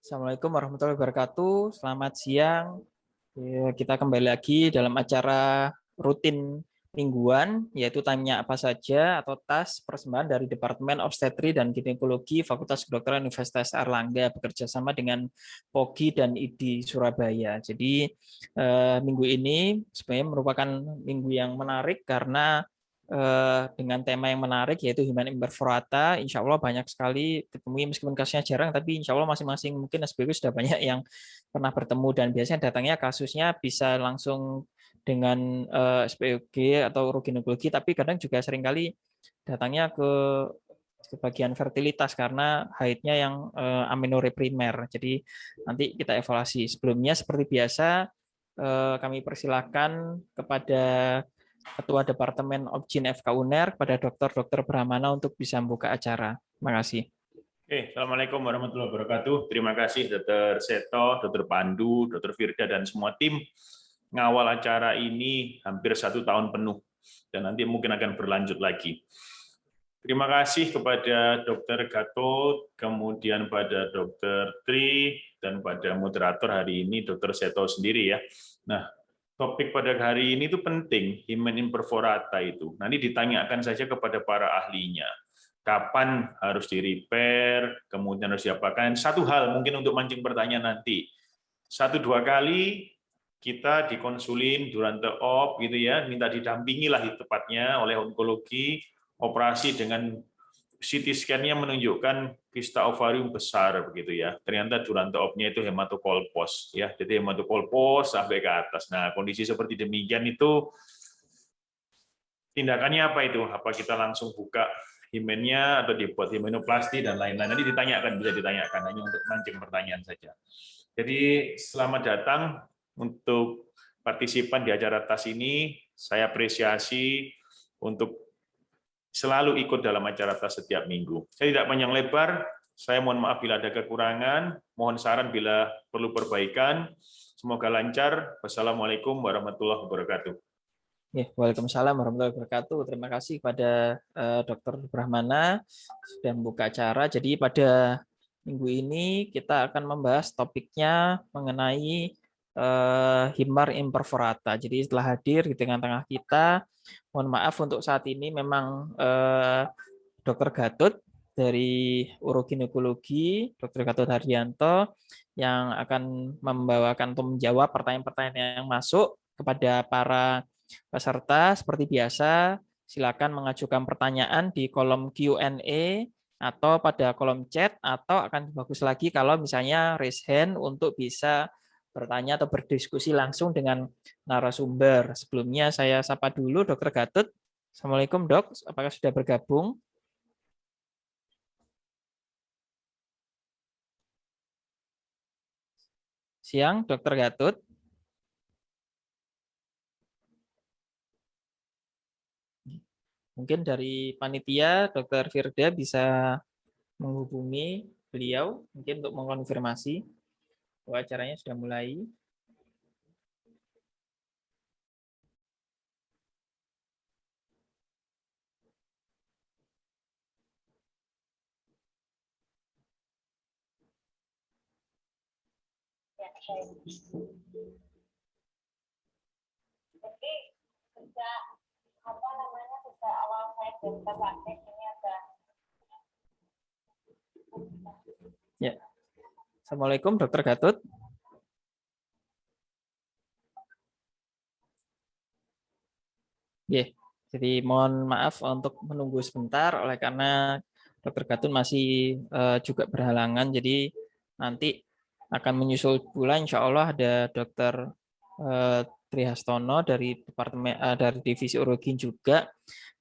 Assalamualaikum warahmatullahi wabarakatuh. Selamat siang. Kita kembali lagi dalam acara rutin mingguan, yaitu tanya apa saja atau tas persembahan dari Departemen Obstetri dan Ginekologi Fakultas Kedokteran Universitas Airlangga bekerja sama dengan POGI dan IDI Surabaya. Jadi minggu ini sebenarnya merupakan minggu yang menarik karena dengan tema yang menarik yaitu Human Imperforata. Insya Allah banyak sekali ditemui meskipun kasusnya jarang, tapi insya Allah masing-masing mungkin SPW sudah banyak yang pernah bertemu dan biasanya datangnya kasusnya bisa langsung dengan SPOG atau uroginekologi, tapi kadang juga seringkali datangnya ke bagian fertilitas karena haidnya yang amenorrhea primer. Jadi nanti kita evaluasi. Sebelumnya seperti biasa kami persilahkan kepada Ketua Departemen Obgyn FK UNER, kepada Dr. Brahmana untuk bisa membuka acara. Terima kasih. Assalamualaikum warahmatullahi wabarakatuh. Terima kasih Dr. Seto, Dr. Pandu, Dr. Firda, dan semua tim ngawal acara ini hampir 1 tahun penuh, dan nanti mungkin akan berlanjut lagi. Terima kasih kepada Dr. Gatot, kemudian pada Dr. Tri, dan pada moderator hari ini Dr. Seto sendiri ya. Nah, topik pada hari ini itu penting, Hymen imperforata itu. Nanti ditanyakan saja kepada para ahlinya. Kapan harus di-repair, kemudian harus diapakan. Satu hal mungkin untuk mancing pertanyaan nanti. 1-2 kali kita dikonsulin durante op gitu ya, minta didampingi lah tepatnya oleh onkologi, operasi dengan CT scan-nya menunjukkan kista ovarium besar begitu ya. Ternyata durante op-nya itu hematokolpos ya. Jadi hematokolpos sampai ke atas. Nah, kondisi seperti demikian itu tindakannya apa itu? Apa kita langsung buka himennya atau dibuat himenoplasti dan lain-lain? Nanti ditanyakan, bisa ditanyakan, hanya untuk mancing pertanyaan saja. Jadi selamat datang untuk partisipan di acara TAS ini. Saya apresiasi untuk selalu ikut dalam acara TAS setiap minggu. Saya tidak panjang lebar, saya mohon maaf bila ada kekurangan, mohon saran bila perlu perbaikan. Semoga lancar. Wassalamualaikum warahmatullahi wabarakatuh. Waalaikumsalam warahmatullahi wabarakatuh. Terima kasih kepada Dr. Brahmana sudah membuka acara. Jadi pada minggu ini kita akan membahas topiknya mengenai Himar imperforata. Jadi setelah hadir di tengah-tengah kita, mohon maaf untuk saat ini memang Dr. Gatot dari uroginekologi, Dr. Gatot Hardianto yang akan membawakan atau menjawab pertanyaan-pertanyaan yang masuk kepada para peserta. Seperti biasa, silakan mengajukan pertanyaan di kolom Q&A atau pada kolom chat, atau akan bagus lagi kalau misalnya raise hand untuk bisa bertanya atau berdiskusi langsung dengan narasumber. Sebelumnya saya sapa dulu Dr. Gatot. Assalamualaikum Dok, apakah sudah bergabung? Siang, Dr. Gatot. Mungkin dari panitia, Dr. Firda bisa menghubungi beliau mungkin untuk mengkonfirmasi bahwa acaranya sudah mulai. Jadi sejak apa namanya sejak awal saya daftar praktek ini ada. Ya. Assalamualaikum Dr. Gatot. Jadi mohon maaf untuk menunggu sebentar oleh karena Dr. Gatot masih juga berhalangan. Jadi nanti akan menyusul pula insya Allah ada Dr. Trihastono dari dari divisi urologi juga,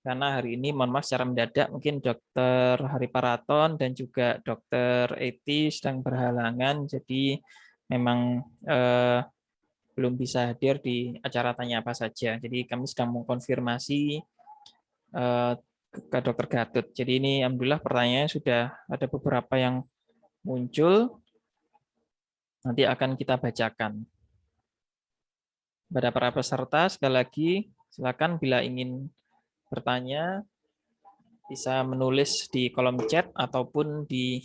karena hari ini mohon maaf secara mendadak mungkin Dr. Hari Paraton dan juga Dr. Eti sedang berhalangan, jadi memang belum bisa hadir di acara tanya apa saja. Jadi kami sedang mengkonfirmasi ke Dr. Gatot. Jadi ini alhamdulillah pertanyaannya sudah ada beberapa yang muncul. Nanti akan kita bacakan. Pada para peserta, sekali lagi silakan bila ingin bertanya bisa menulis di kolom chat ataupun di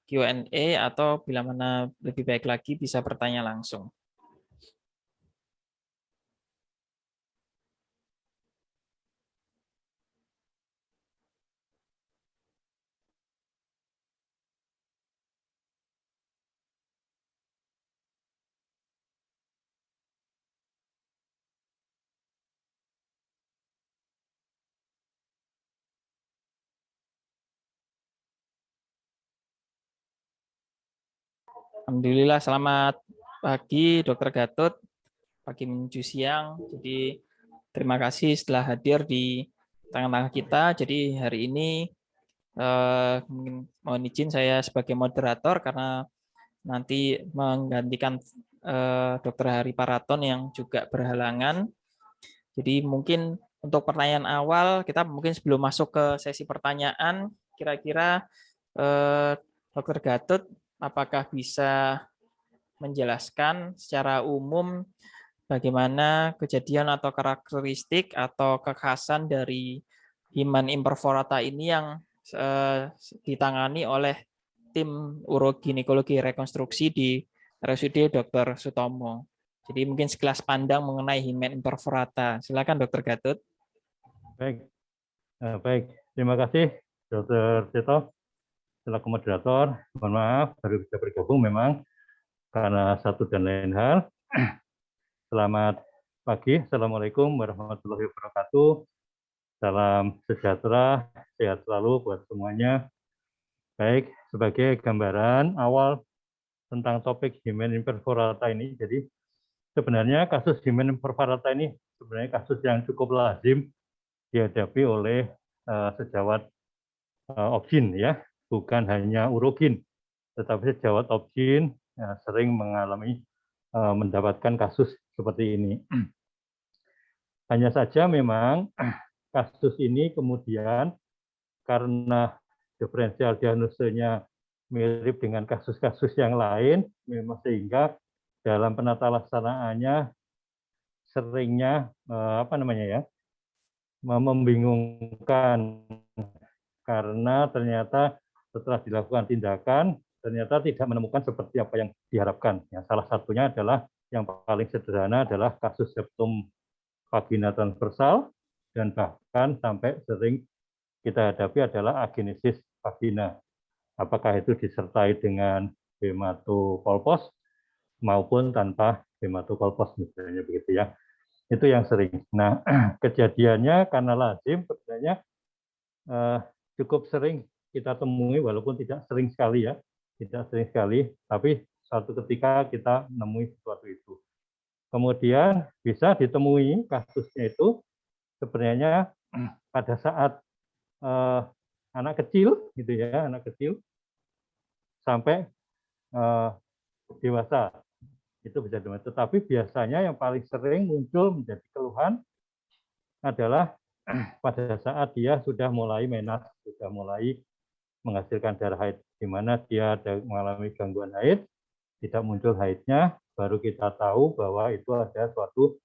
Q&A atau bila mana lebih baik lagi bisa bertanya langsung. Alhamdulillah, selamat pagi Dokter Gatot, pagi menuju siang. Jadi terima kasih setelah hadir di tengah-tengah kita. Jadi hari ini mungkin mohon izin saya sebagai moderator karena nanti menggantikan Dokter Hari Paraton yang juga berhalangan. Jadi mungkin untuk pertanyaan awal, kita mungkin sebelum masuk ke sesi pertanyaan, kira-kira Dokter Gatot apakah bisa menjelaskan secara umum bagaimana kejadian atau karakteristik atau kekhasan dari Himan imperforata ini yang ditangani oleh tim uroginekologi rekonstruksi di RSUD Dr. Sutomo. Jadi mungkin sekilas pandang mengenai Himan imperforata. Silakan Dr. Gatot. Baik, baik. Terima kasih Dr. Seto selaku moderator. Mohon maaf baru bisa bergabung memang karena satu dan lain hal. Selamat pagi. Assalamualaikum warahmatullahi wabarakatuh. Salam sejahtera, sehat selalu buat semuanya. Baik, sebagai gambaran awal tentang topik Himen imperforata ini, jadi sebenarnya kasus Himen imperforata ini sebenarnya kasus yang cukup lazim dihadapi oleh sejawat obgyn ya, bukan hanya urogin, tetapi sejawat obgyn sering mengalami mendapatkan kasus seperti ini. Hanya saja memang kasus ini kemudian karena diferensial diagnosenya mirip dengan kasus-kasus yang lain, memang sehingga dalam penata laksanaannya seringnya membingungkan karena ternyata setelah dilakukan tindakan ternyata tidak menemukan seperti apa yang diharapkan. Ya, salah satunya adalah yang paling sederhana adalah kasus septum vagina transversal dan bahkan sampai sering kita hadapi adalah agenesis vagina. Apakah itu disertai dengan hematokolpos maupun tanpa hematokolpos misalnya begitu ya. Itu yang sering. Nah, kejadiannya karena lazim sebenarnya cukup sering kita temui walaupun tidak sering sekali ya. Tidak sering sekali, tapi suatu ketika kita menemui sesuatu itu. Kemudian bisa ditemui kasusnya itu sebenarnya pada saat anak kecil gitu ya, anak kecil sampai dewasa itu bisa dewasa. Tetapi biasanya yang paling sering muncul menjadi keluhan adalah pada saat dia sudah mulai menas, sudah mulai menghasilkan darah haid, di mana dia ada mengalami gangguan haid, tidak muncul haidnya, baru kita tahu bahwa itu ada suatu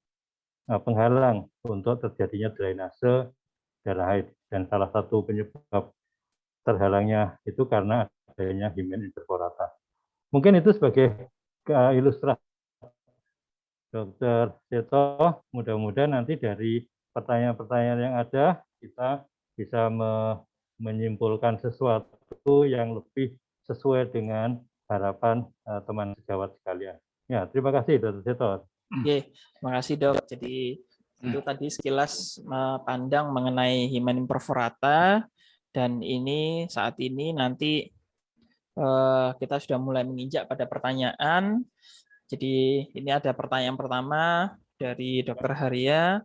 penghalang untuk terjadinya drainase darah haid. Dan salah satu penyebab terhalangnya itu karena adanya himen imperforata. Mungkin itu sebagai ilustrasi Dr. Seto, mudah-mudahan nanti dari pertanyaan-pertanyaan yang ada kita bisa menyimpulkan sesuatu yang lebih sesuai dengan harapan teman sejawat sekalian. Ya, terima kasih Dr. Seto. Oke, terima kasih Dok. Jadi itu tadi sekilas pandang mengenai Himen imperforata dan ini saat ini nanti kita sudah mulai menginjak pada pertanyaan. Jadi ini ada pertanyaan pertama dari Dr. Haria,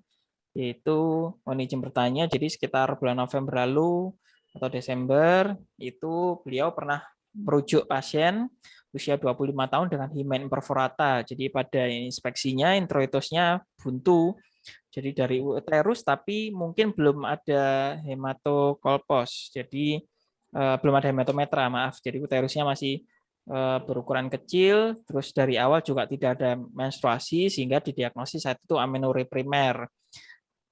yaitu mohon izin bertanya. Jadi sekitar bulan November lalu atau Desember itu beliau pernah merujuk pasien usia 25 tahun dengan Himen imperforata. Jadi pada inspeksinya introitosnya buntu. Jadi dari uterus tapi mungkin belum ada hematokolpos. Jadi belum ada hematometra, maaf. Jadi uterusnya masih berukuran kecil, terus dari awal juga tidak ada menstruasi sehingga didiagnosis saat itu amenorrhea primer.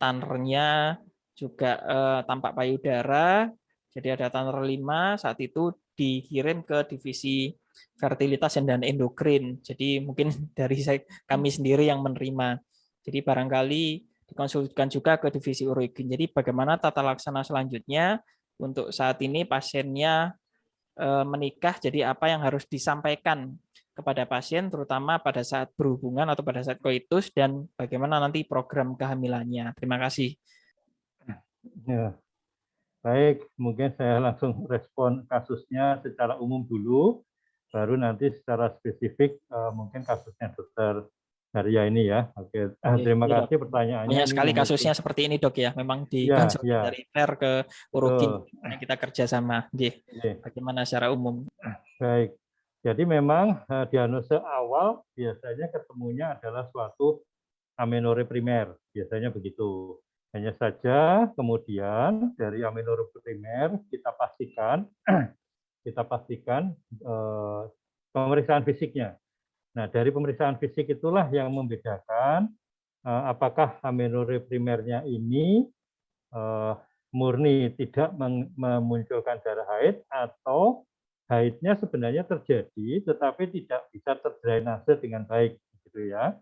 Tannernya juga tampak payudara. Jadi ada donor 5 saat itu dikirim ke divisi fertilitas dan endokrin. Jadi mungkin dari kami sendiri yang menerima. Jadi barangkali dikonsultasikan juga ke divisi urogen. Jadi bagaimana tata laksana selanjutnya untuk saat ini pasiennya menikah, jadi apa yang harus disampaikan kepada pasien, terutama pada saat berhubungan atau pada saat koitus, dan bagaimana nanti program kehamilannya. Terima kasih. Ya, baik, mungkin saya langsung respon kasusnya secara umum dulu, baru nanti secara spesifik mungkin kasusnya Dokter Haria ini ya. Oke, terima Ya, kasih pertanyaannya. banyak Ini sekali memuncul. kasusnya seperti ini dok ya, memang Ya, dikonsultasi ya, dari FER ke urogen betul. yang kita kerjasama. Oke. Bagaimana secara umum? Baik, jadi memang diagnosa awal biasanya ketemunya adalah suatu amenorrhea primer, biasanya begitu. Hanya saja kemudian dari amenorrhea primer kita pastikan pemeriksaan fisiknya. Nah, dari pemeriksaan fisik itulah yang membedakan apakah amenorrhea primernya ini murni tidak memunculkan darah haid atau haidnya sebenarnya terjadi tetapi tidak bisa terdrainase dengan baik, gitu ya.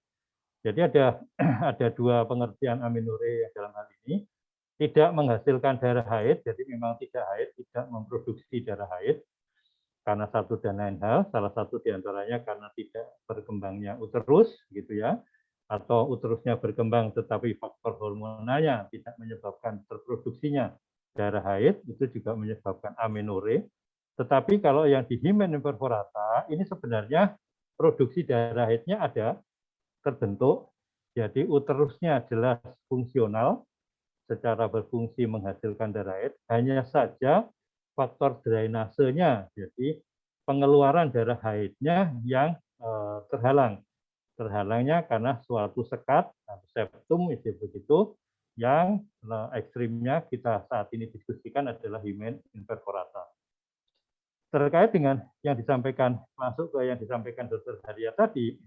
Jadi ada dua pengertian amenorrhea dalam hal ini. Tidak menghasilkan darah haid, jadi memang tidak haid, tidak memproduksi darah haid karena satu dan lain hal, salah satu diantaranya karena tidak berkembangnya uterus, gitu ya, atau uterusnya berkembang tetapi faktor hormonalnya tidak menyebabkan terproduksinya darah haid, itu juga menyebabkan amenorrhea. Tetapi kalau yang di hymen imperforata, ini sebenarnya produksi darah haidnya ada, terbentuk, jadi uterusnya jelas fungsional, secara berfungsi menghasilkan darah haid, hanya saja faktor drainasenya, jadi pengeluaran darah haidnya yang terhalang. Terhalangnya karena suatu sekat, septum itu begitu, yang ekstrimnya kita saat ini diskusikan adalah hymen imperforata. Terkait dengan yang disampaikan, masuk ke yang disampaikan Dr. Haria tadi,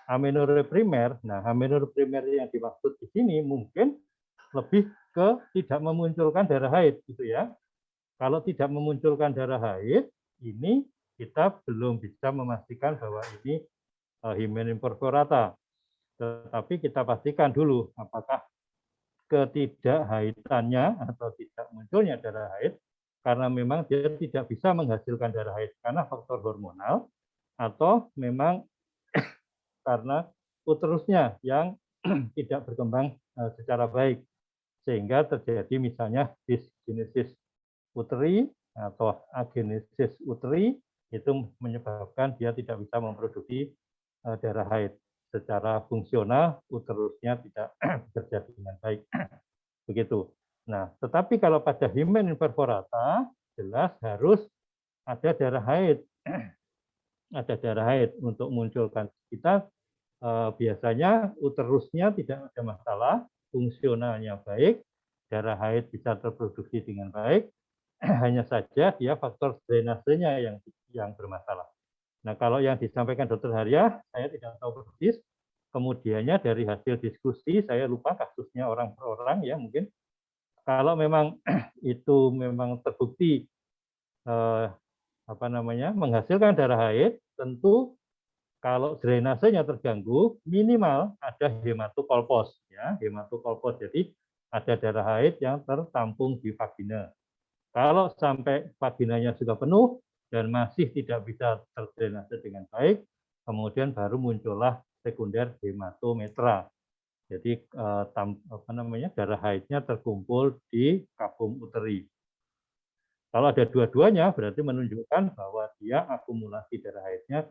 amenorrhea primer, nah amenorrhea primer yang dimaksud di sini mungkin lebih ke tidak memunculkan darah haid, gitu ya. Kalau tidak memunculkan darah haid, ini kita belum bisa memastikan bahwa ini hymen imperforata. Tetapi kita pastikan dulu apakah ketidakhaitannya atau tidak munculnya darah haid karena memang dia tidak bisa menghasilkan darah haid karena faktor hormonal atau memang karena uterusnya yang tidak berkembang secara baik sehingga terjadi misalnya dysgenesis uteri atau agenesis uteri, itu menyebabkan dia tidak bisa memproduksi darah haid secara fungsional, uterusnya tidak bekerja dengan baik. Begitu. Nah, tetapi kalau pada hymen imperforata jelas harus ada darah haid. Ada darah haid untuk munculkan. Kita biasanya uterusnya tidak ada masalah, fungsionalnya baik, darah haid bisa terproduksi dengan baik, hanya saja dia faktor drainasenya yang bermasalah. Nah, kalau yang disampaikan Dr. Haria, saya tidak tahu persis. Kemudiannya dari hasil diskusi, saya lupa kasusnya orang per orang ya mungkin. Kalau memang itu memang terbukti menghasilkan darah haid, tentu kalau drainasenya terganggu, minimal ada hematokolpos ya, hematokolpos. Jadi ada darah haid yang tertampung di vagina. Kalau sampai vaginanya sudah penuh dan masih tidak bisa terdrainase dengan baik, kemudian baru muncullah sekunder hematometra. Jadi darah haidnya terkumpul di cavum uteri. Kalau ada dua-duanya berarti menunjukkan bahwa dia akumulasi darah haidnya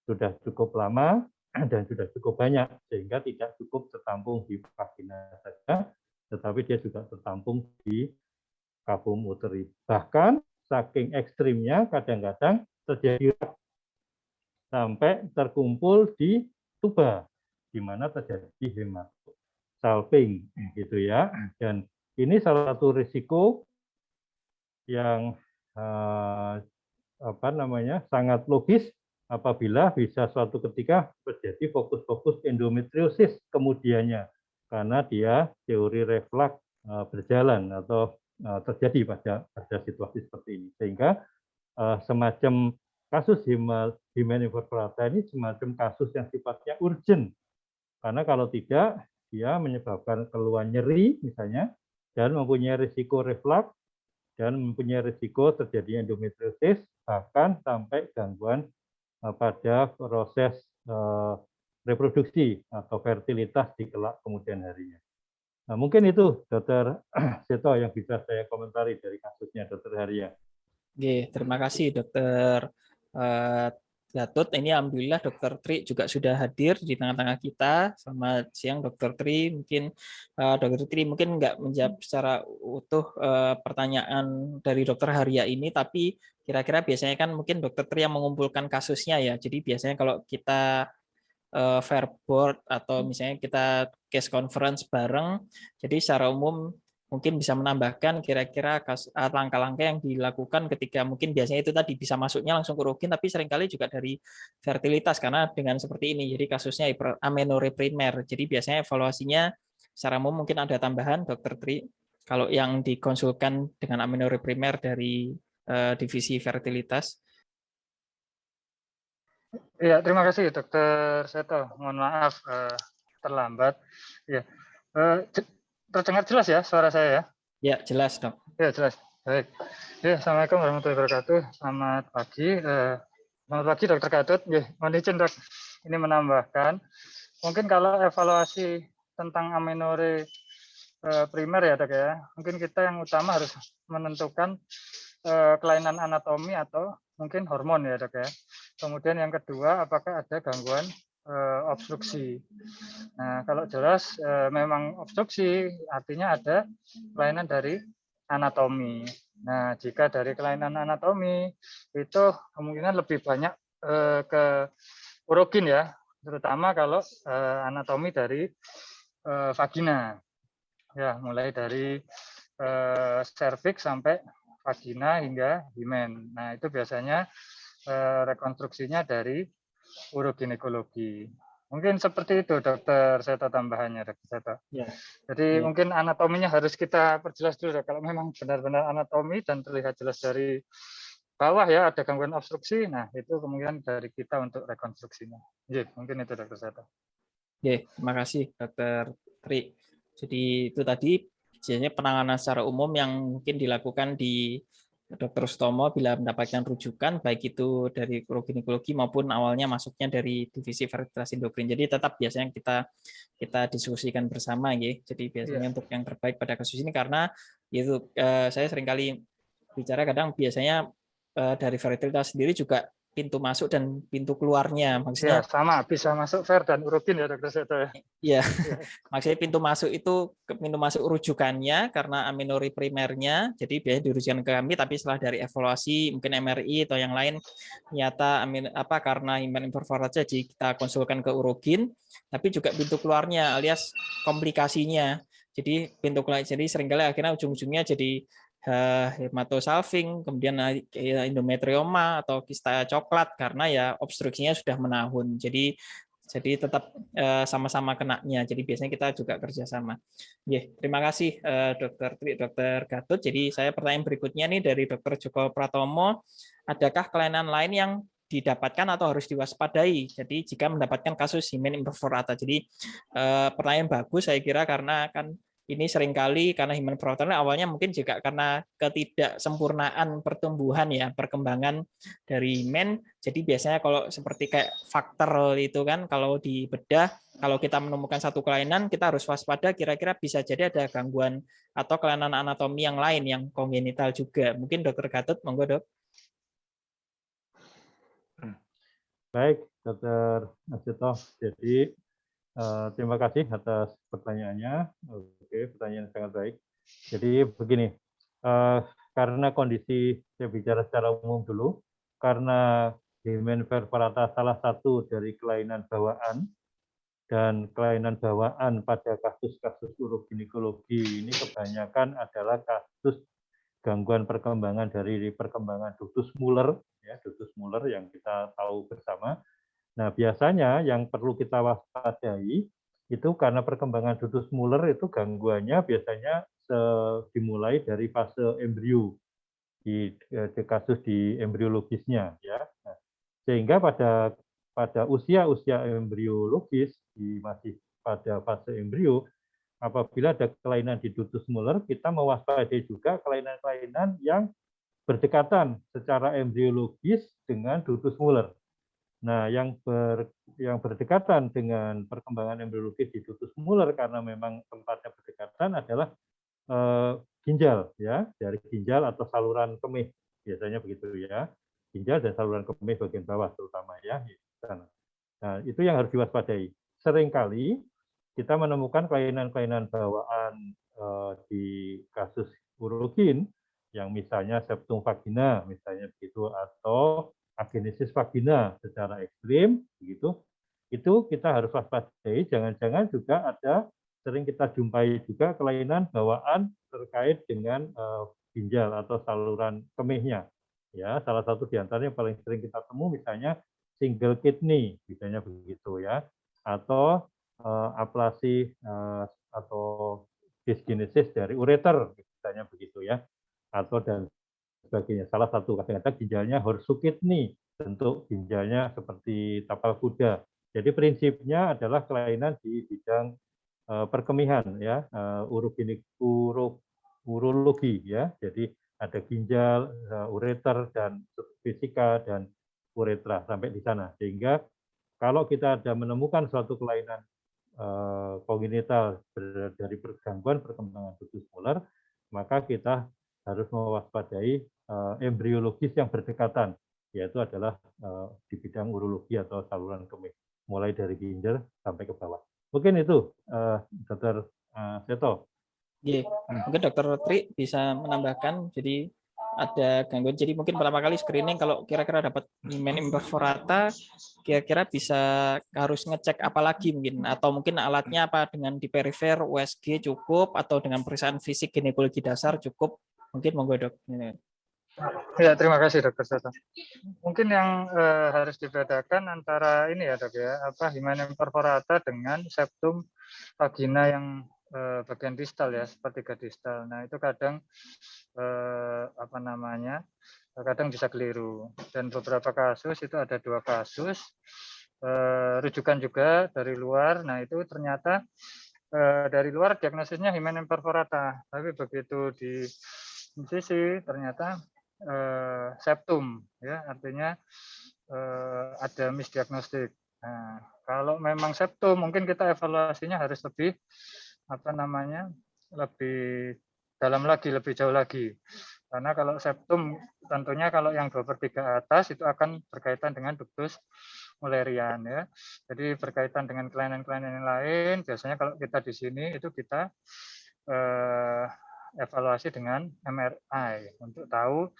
sudah cukup lama dan sudah cukup banyak sehingga tidak cukup tertampung di vagina saja, tetapi dia juga tertampung di cavum uteri. Bahkan saking ekstrimnya kadang-kadang terjadi sampai terkumpul di tuba, di mana terjadi hematosalping, gitu ya. Dan ini salah satu risiko yang sangat logis apabila bisa suatu ketika terjadi fokus-fokus endometriosis kemudiannya, karena dia teori reflux berjalan atau terjadi pada situasi seperti ini. Sehingga semacam kasus Himen imperforata ini semacam kasus yang sifatnya urgent. Karena kalau tidak, dia menyebabkan keluhan nyeri misalnya, dan mempunyai risiko reflux, dan mempunyai risiko terjadinya endometriosis, bahkan sampai gangguan pada proses reproduksi atau fertilitas di kelak kemudian harinya. Nah, mungkin itu Dr. Seto yang bisa saya komentari dari kasusnya Dr. Haria. Oke, terima kasih Dr. Gatot. Ini alhamdulillah Dr. Tri juga sudah hadir di tengah-tengah kita. Selamat siang Dr. Tri. Mungkin Dr. Tri mungkin nggak menjawab secara utuh pertanyaan dari Dr. Haria ini, tapi kira-kira biasanya kan mungkin Dr. Tri yang mengumpulkan kasusnya ya. Jadi biasanya kalau kita Fairboard atau misalnya kita case conference bareng, jadi secara umum mungkin bisa menambahkan kira-kira langkah-langkah yang dilakukan ketika mungkin biasanya itu tadi bisa masuknya langsung ke urogen, tapi seringkali juga dari fertilitas karena dengan seperti ini, jadi kasusnya amenorrhea primer. Jadi biasanya evaluasinya secara umum mungkin ada tambahan, Dr. Tri, kalau yang dikonsulkan dengan amenorrhea primer dari divisi fertilitas. Iya, terima kasih Dr. Seto. Mohon maaf terlambat. Ya, terdengar jelas ya suara saya ya? Ya, jelas dok. Ya, jelas. Baik. Ya, Assalamualaikum warahmatullahi wabarakatuh. Selamat pagi. Selamat pagi Dr. Gatot. Ya, mohon izin dok. Ini menambahkan, mungkin kalau evaluasi tentang amenorrhea primer ya dok ya, mungkin kita yang utama harus menentukan kelainan anatomi atau mungkin hormon ya dok ya. Kemudian yang kedua, apakah ada gangguan obstruksi. Nah, kalau jelas memang obstruksi, artinya ada kelainan dari anatomi. Nah, jika dari kelainan anatomi, itu kemungkinan lebih banyak ke urogen ya, terutama kalau anatomi dari vagina. Ya, mulai dari serviks sampai vagina hingga himen. Nah, itu biasanya rekonstruksinya dari uroginekologi. Mungkin seperti itu Dokter Seto tambahannya Dokter Seto. Ya. Jadi mungkin anatominya harus kita perjelas dulu. Kalau memang benar-benar anatomi dan terlihat jelas dari bawah ya ada gangguan obstruksi, nah itu kemungkinan dari kita untuk rekonstruksinya. Ya, mungkin itu Dokter Seto. Oke, terima kasih Dokter Tri. Jadi itu tadi biasanya penanganan secara umum yang mungkin dilakukan di Dokter Sutomo bila mendapatkan rujukan baik itu dari uroginekologi maupun awalnya masuknya dari divisi fertilitas endokrin. Jadi tetap biasanya kita diskusikan bersama ya. Jadi biasanya untuk yang terbaik pada kasus ini karena itu saya seringkali bicara kadang biasanya dari fertilitas sendiri juga pintu masuk dan pintu keluarnya. Maksudnya sama bisa masuk fer dan urogen ya Dokter Seto ya. Iya. Maksudnya pintu masuk itu pintu masuk rujukannya karena amenorrhea primernya. Jadi biasanya dirujukan ke kami tapi setelah dari evaluasi mungkin MRI atau yang lain ternyata karena himen imperforata jadi kita konsulkan ke urogen, tapi juga pintu keluarnya alias komplikasinya. Jadi pintu keluar jadi seringkali akhirnya ujung-ujungnya jadi hematosalving, kemudian endometrioma atau kista coklat karena ya obstruksinya sudah menahun. Jadi tetap sama-sama kenanya. Jadi biasanya kita juga kerjasama. Terima kasih Dr. Tri, Dr. Gatot. Jadi saya pertanyaan berikutnya nih dari Dr. Joko Pratomo. Adakah kelainan lain yang didapatkan atau harus diwaspadai? Jadi jika mendapatkan kasus himen imperforata. Jadi pertanyaan bagus saya kira karena kan ini seringkali karena himen imperforata awalnya mungkin juga karena ketidaksempurnaan pertumbuhan ya, perkembangan dari himen. Jadi biasanya kalau seperti kayak faktor itu kan kalau dibedah, kalau kita menemukan satu kelainan, kita harus waspada kira-kira bisa jadi ada gangguan atau kelainan anatomi yang lain yang kongenital juga. Mungkin Dr. Gatot, monggo Dok. Baik, Dr. Seto. Jadi terima kasih atas pertanyaannya. Oke, pertanyaan sangat baik. Jadi begini, karena kondisi saya bicara secara umum dulu, karena himen imperforata salah satu dari kelainan bawaan dan kelainan bawaan pada kasus-kasus uroginekologi ini kebanyakan adalah kasus gangguan perkembangan dari perkembangan ductus Muller, ya ductus Muller yang kita tahu bersama. Nah, biasanya yang perlu kita waspadai itu karena perkembangan ductus Muller itu gangguannya biasanya dimulai dari fase embrio di kasus di embriologisnya ya. Nah, sehingga pada usia embriologis masih pada fase embrio, apabila ada kelainan di ductus Muller, kita mewaspadai juga kelainan-kelainan yang berdekatan secara embriologis dengan ductus Muller. Nah, yang berdekatan dengan perkembangan embriologis di ductus Muller karena memang tempatnya berdekatan adalah ginjal ya, dari ginjal atau saluran kemih biasanya begitu ya, ginjal dan saluran kemih bagian bawah terutama ya. Nah, itu yang harus diwaspadai. Seringkali kita menemukan kelainan-kelainan bawaan di kasus urogin yang misalnya septum vagina misalnya begitu, atau agenesis vagina secara ekstrim begitu. Itu kita harus waspadai, jangan-jangan juga ada sering kita jumpai juga kelainan bawaan terkait dengan ginjal atau saluran kemihnya. Ya, salah satu di antaranya yang paling sering kita temui misalnya single kidney, misalnya begitu ya, atau aplasi atau dysgenesis dari ureter, misalnya begitu ya, atau dan sebagainya. Salah satu kadang-kadang ginjalnya horsu kidney, bentuk ginjalnya seperti tapal kuda. Jadi prinsipnya adalah kelainan di bidang perkemihan ya, urologi ya. Jadi ada ginjal, ureter dan vesika dan uretra sampai di sana. Sehingga kalau kita ada menemukan suatu kelainan kongenital dari gangguan perkembangan ductus Muller, maka kita harus mewaspadai embriologis yang berdekatan, yaitu adalah di bidang urologi atau saluran kemih, mulai dari ginjal sampai ke bawah. Mungkin itu, Dr. Seto. Mungkin Dr. Tri bisa menambahkan. Jadi ada gangguan. Jadi mungkin pertama kali screening kalau kira-kira dapat hymen imperforata, kira-kira bisa harus ngecek apa lagi mungkin, atau mungkin alatnya apa, dengan di perifer USG cukup atau dengan pemeriksaan fisik ginekologi dasar cukup. Mungkin monggo Dok. Ya, terima kasih Dr. Seto. Mungkin yang harus dibedakan antara ini ya Dok ya, hymen imperforata dengan septum vagina yang bagian distal ya, sepertiga distal. Nah, itu kadang kadang bisa keliru. Dan beberapa kasus itu ada 2 kasus rujukan juga dari luar. Nah, itu ternyata dari luar diagnosisnya hymen imperforata, tapi begitu di sisi ternyata septum ya, artinya ada misdiagnostik. Nah, kalau memang septum mungkin kita evaluasinya harus lebih lebih dalam lagi, lebih jauh lagi. Karena kalau septum tentunya kalau yang 2/3 atas itu akan berkaitan dengan ductus Mullerian ya. Jadi berkaitan dengan kelainan-kelainan yang lain, biasanya kalau kita di sini itu kita evaluasi dengan MRI untuk tahu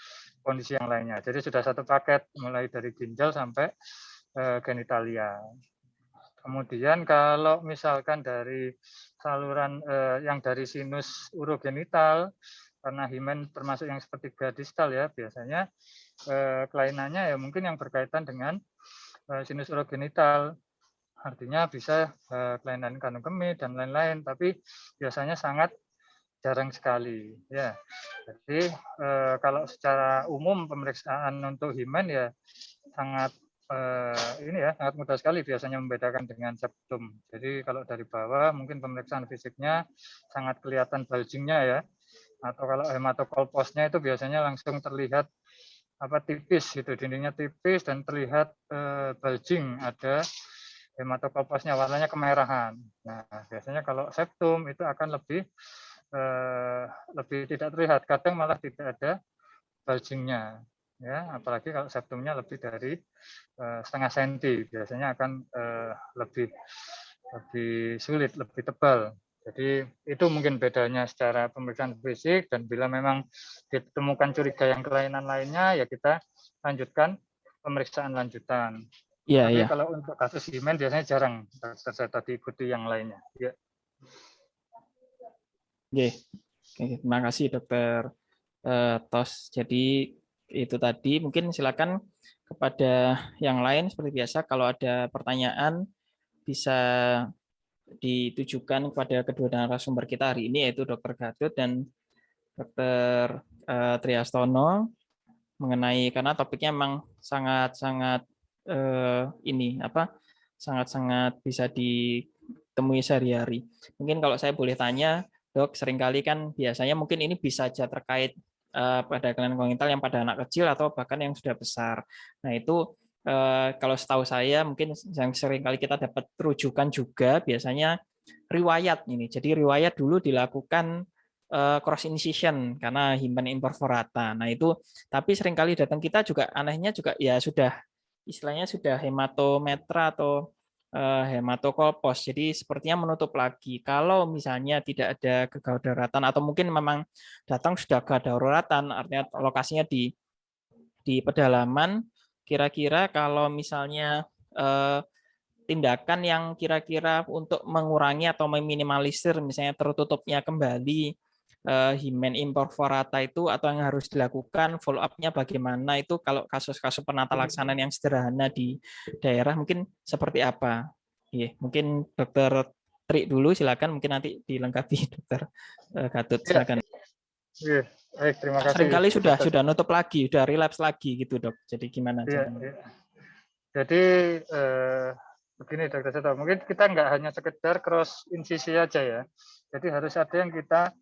kondisi yang lainnya. Jadi sudah satu paket mulai dari ginjal sampai genitalia. Kemudian kalau misalkan dari saluran yang dari sinus urogenital, karena hymen termasuk yang sepertiga distal ya, biasanya kelainannya ya mungkin yang berkaitan dengan sinus urogenital. Artinya bisa kelainan kandung kemih dan lain-lain, tapi biasanya sangat jarang sekali ya. Jadi kalau secara umum pemeriksaan untuk hymen ya sangat sangat mudah sekali biasanya membedakan dengan septum. Jadi kalau dari bawah mungkin pemeriksaan fisiknya sangat kelihatan bulgingnya ya. Atau kalau hematokolposnya itu biasanya langsung terlihat tipis gitu, dindingnya tipis dan terlihat bulging, ada hematokolposnya warnanya kemerahan. Nah, biasanya kalau septum itu akan lebih tidak terlihat, kadang malah tidak ada bulgingnya ya, apalagi kalau septumnya lebih dari setengah senti, biasanya akan lebih sulit, lebih tebal. Jadi itu mungkin bedanya secara pemeriksaan fisik, dan bila memang ditemukan curiga yang kelainan lainnya ya kita lanjutkan pemeriksaan lanjutan. Tapi kalau untuk kasus hymen biasanya jarang saya tadi ikuti yang lainnya. Ya. Oke, terima kasih Dokter Tos. Jadi itu tadi, mungkin silakan kepada yang lain seperti biasa, kalau ada pertanyaan bisa ditujukan kepada kedua narasumber kita hari ini, yaitu Dr. Gatot dan Dr. Triastono, mengenai, karena topiknya memang sangat-sangat sangat-sangat bisa ditemui sehari-hari. Mungkin kalau saya boleh tanya, Dok, seringkali kan biasanya mungkin ini bisa saja terkait pada kelainan kongenital yang pada anak kecil atau bahkan yang sudah besar. Nah, itu kalau setahu saya mungkin yang seringkali kita dapat rujukan juga biasanya riwayat ini. Jadi riwayat dulu dilakukan cross incision karena himen imperforata. Nah, itu tapi seringkali datang kita juga anehnya juga ya sudah istilahnya sudah hematometra atau hematokolpos. Jadi sepertinya menutup lagi. Kalau misalnya tidak ada kedaruratan atau mungkin memang datang sudah kedaruratan, artinya lokasinya di pedalaman, kira-kira kalau misalnya tindakan yang kira-kira untuk mengurangi atau meminimalisir misalnya tertutupnya kembali himen imperforata itu, atau yang harus dilakukan follow up-nya bagaimana, itu kalau kasus-kasus penata laksanaan yang sederhana di daerah mungkin seperti apa? Iya, mungkin Dokter Tri dulu silakan, mungkin nanti dilengkapi Dokter Gatot, silakan. Iya, baik, terima kasih. Seringkali sudah nutup lagi, sudah relapse lagi gitu, Dok. Jadi gimana caranya? Iya. Jadi begini Dokter Seto, mungkin kita nggak hanya sekedar cross insisi aja ya. Jadi harus ada yang kita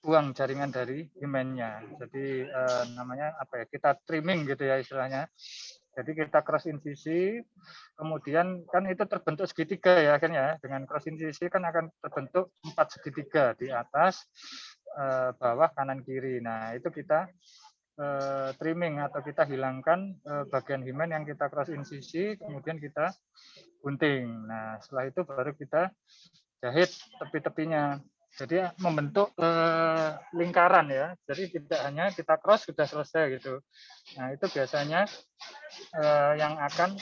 buang jaringan dari himennya. Jadi namanya apa ya? Kita trimming gitu ya istilahnya. Jadi kita cross insisi, kemudian kan itu terbentuk segitiga ya akhirnya. Dengan cross insisi kan akan terbentuk 4 segitiga di atas, bawah, kanan, kiri. Nah itu kita trimming atau kita hilangkan bagian himen yang kita cross insisi, kemudian kita gunting. Nah setelah itu baru kita jahit tepi-tepinya. Jadi membentuk lingkaran ya. Jadi tidak hanya kita cross sudah selesai gitu. Nah itu biasanya yang akan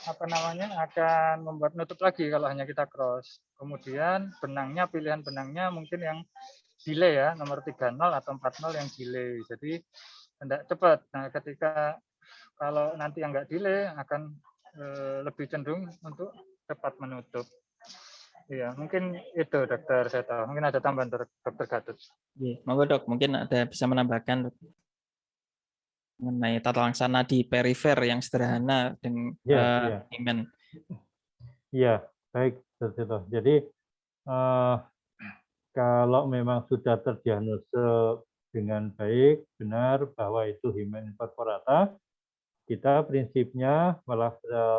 akan membuat nutup lagi kalau hanya kita cross. Kemudian benangnya, pilihan benangnya mungkin yang delay ya, nomor 30 atau 40 yang delay. Jadi tidak cepat. Nah ketika kalau nanti yang nggak delay akan lebih cenderung untuk cepat menutup. Iya, mungkin itu Dokter Seto. Mungkin ada tambahan Dokter Gatot. Iya, monggo Dok, mungkin ada bisa menambahkan Dok, mengenai tata laksana di perifer yang sederhana dengan himen. Iya, baik Dokter Seto. Jadi kalau memang sudah terdiagnosa dengan baik, benar bahwa itu himen imperforata, kita prinsipnya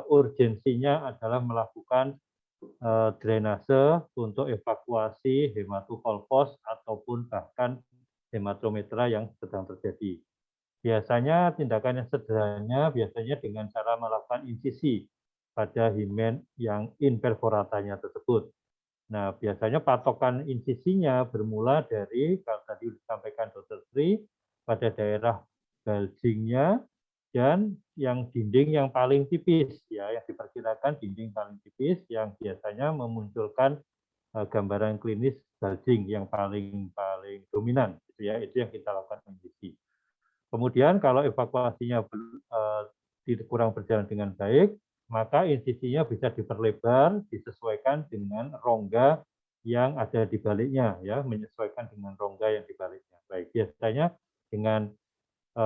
urgensinya adalah melakukan drainase untuk evakuasi hematokolpos ataupun bahkan hematometra yang sedang terjadi. Biasanya tindakan yang sederhana biasanya dengan cara melakukan insisi pada himen yang imperforatanya tersebut. Nah, biasanya patokan insisinya bermula dari, kalau tadi disampaikan Dr. Tri, pada daerah bulging-nya dan yang dinding yang paling tipis, ya, yang diperkirakan dinding paling tipis yang biasanya memunculkan gambaran klinis bulging yang paling dominan, gitu ya, itu yang kita lakukan insisi. Kemudian kalau evakuasinya kurang berjalan dengan baik, maka insisinya bisa diperlebar, disesuaikan dengan rongga yang ada di baliknya, ya, menyesuaikan dengan rongga yang di baliknya. Baik, biasanya dengan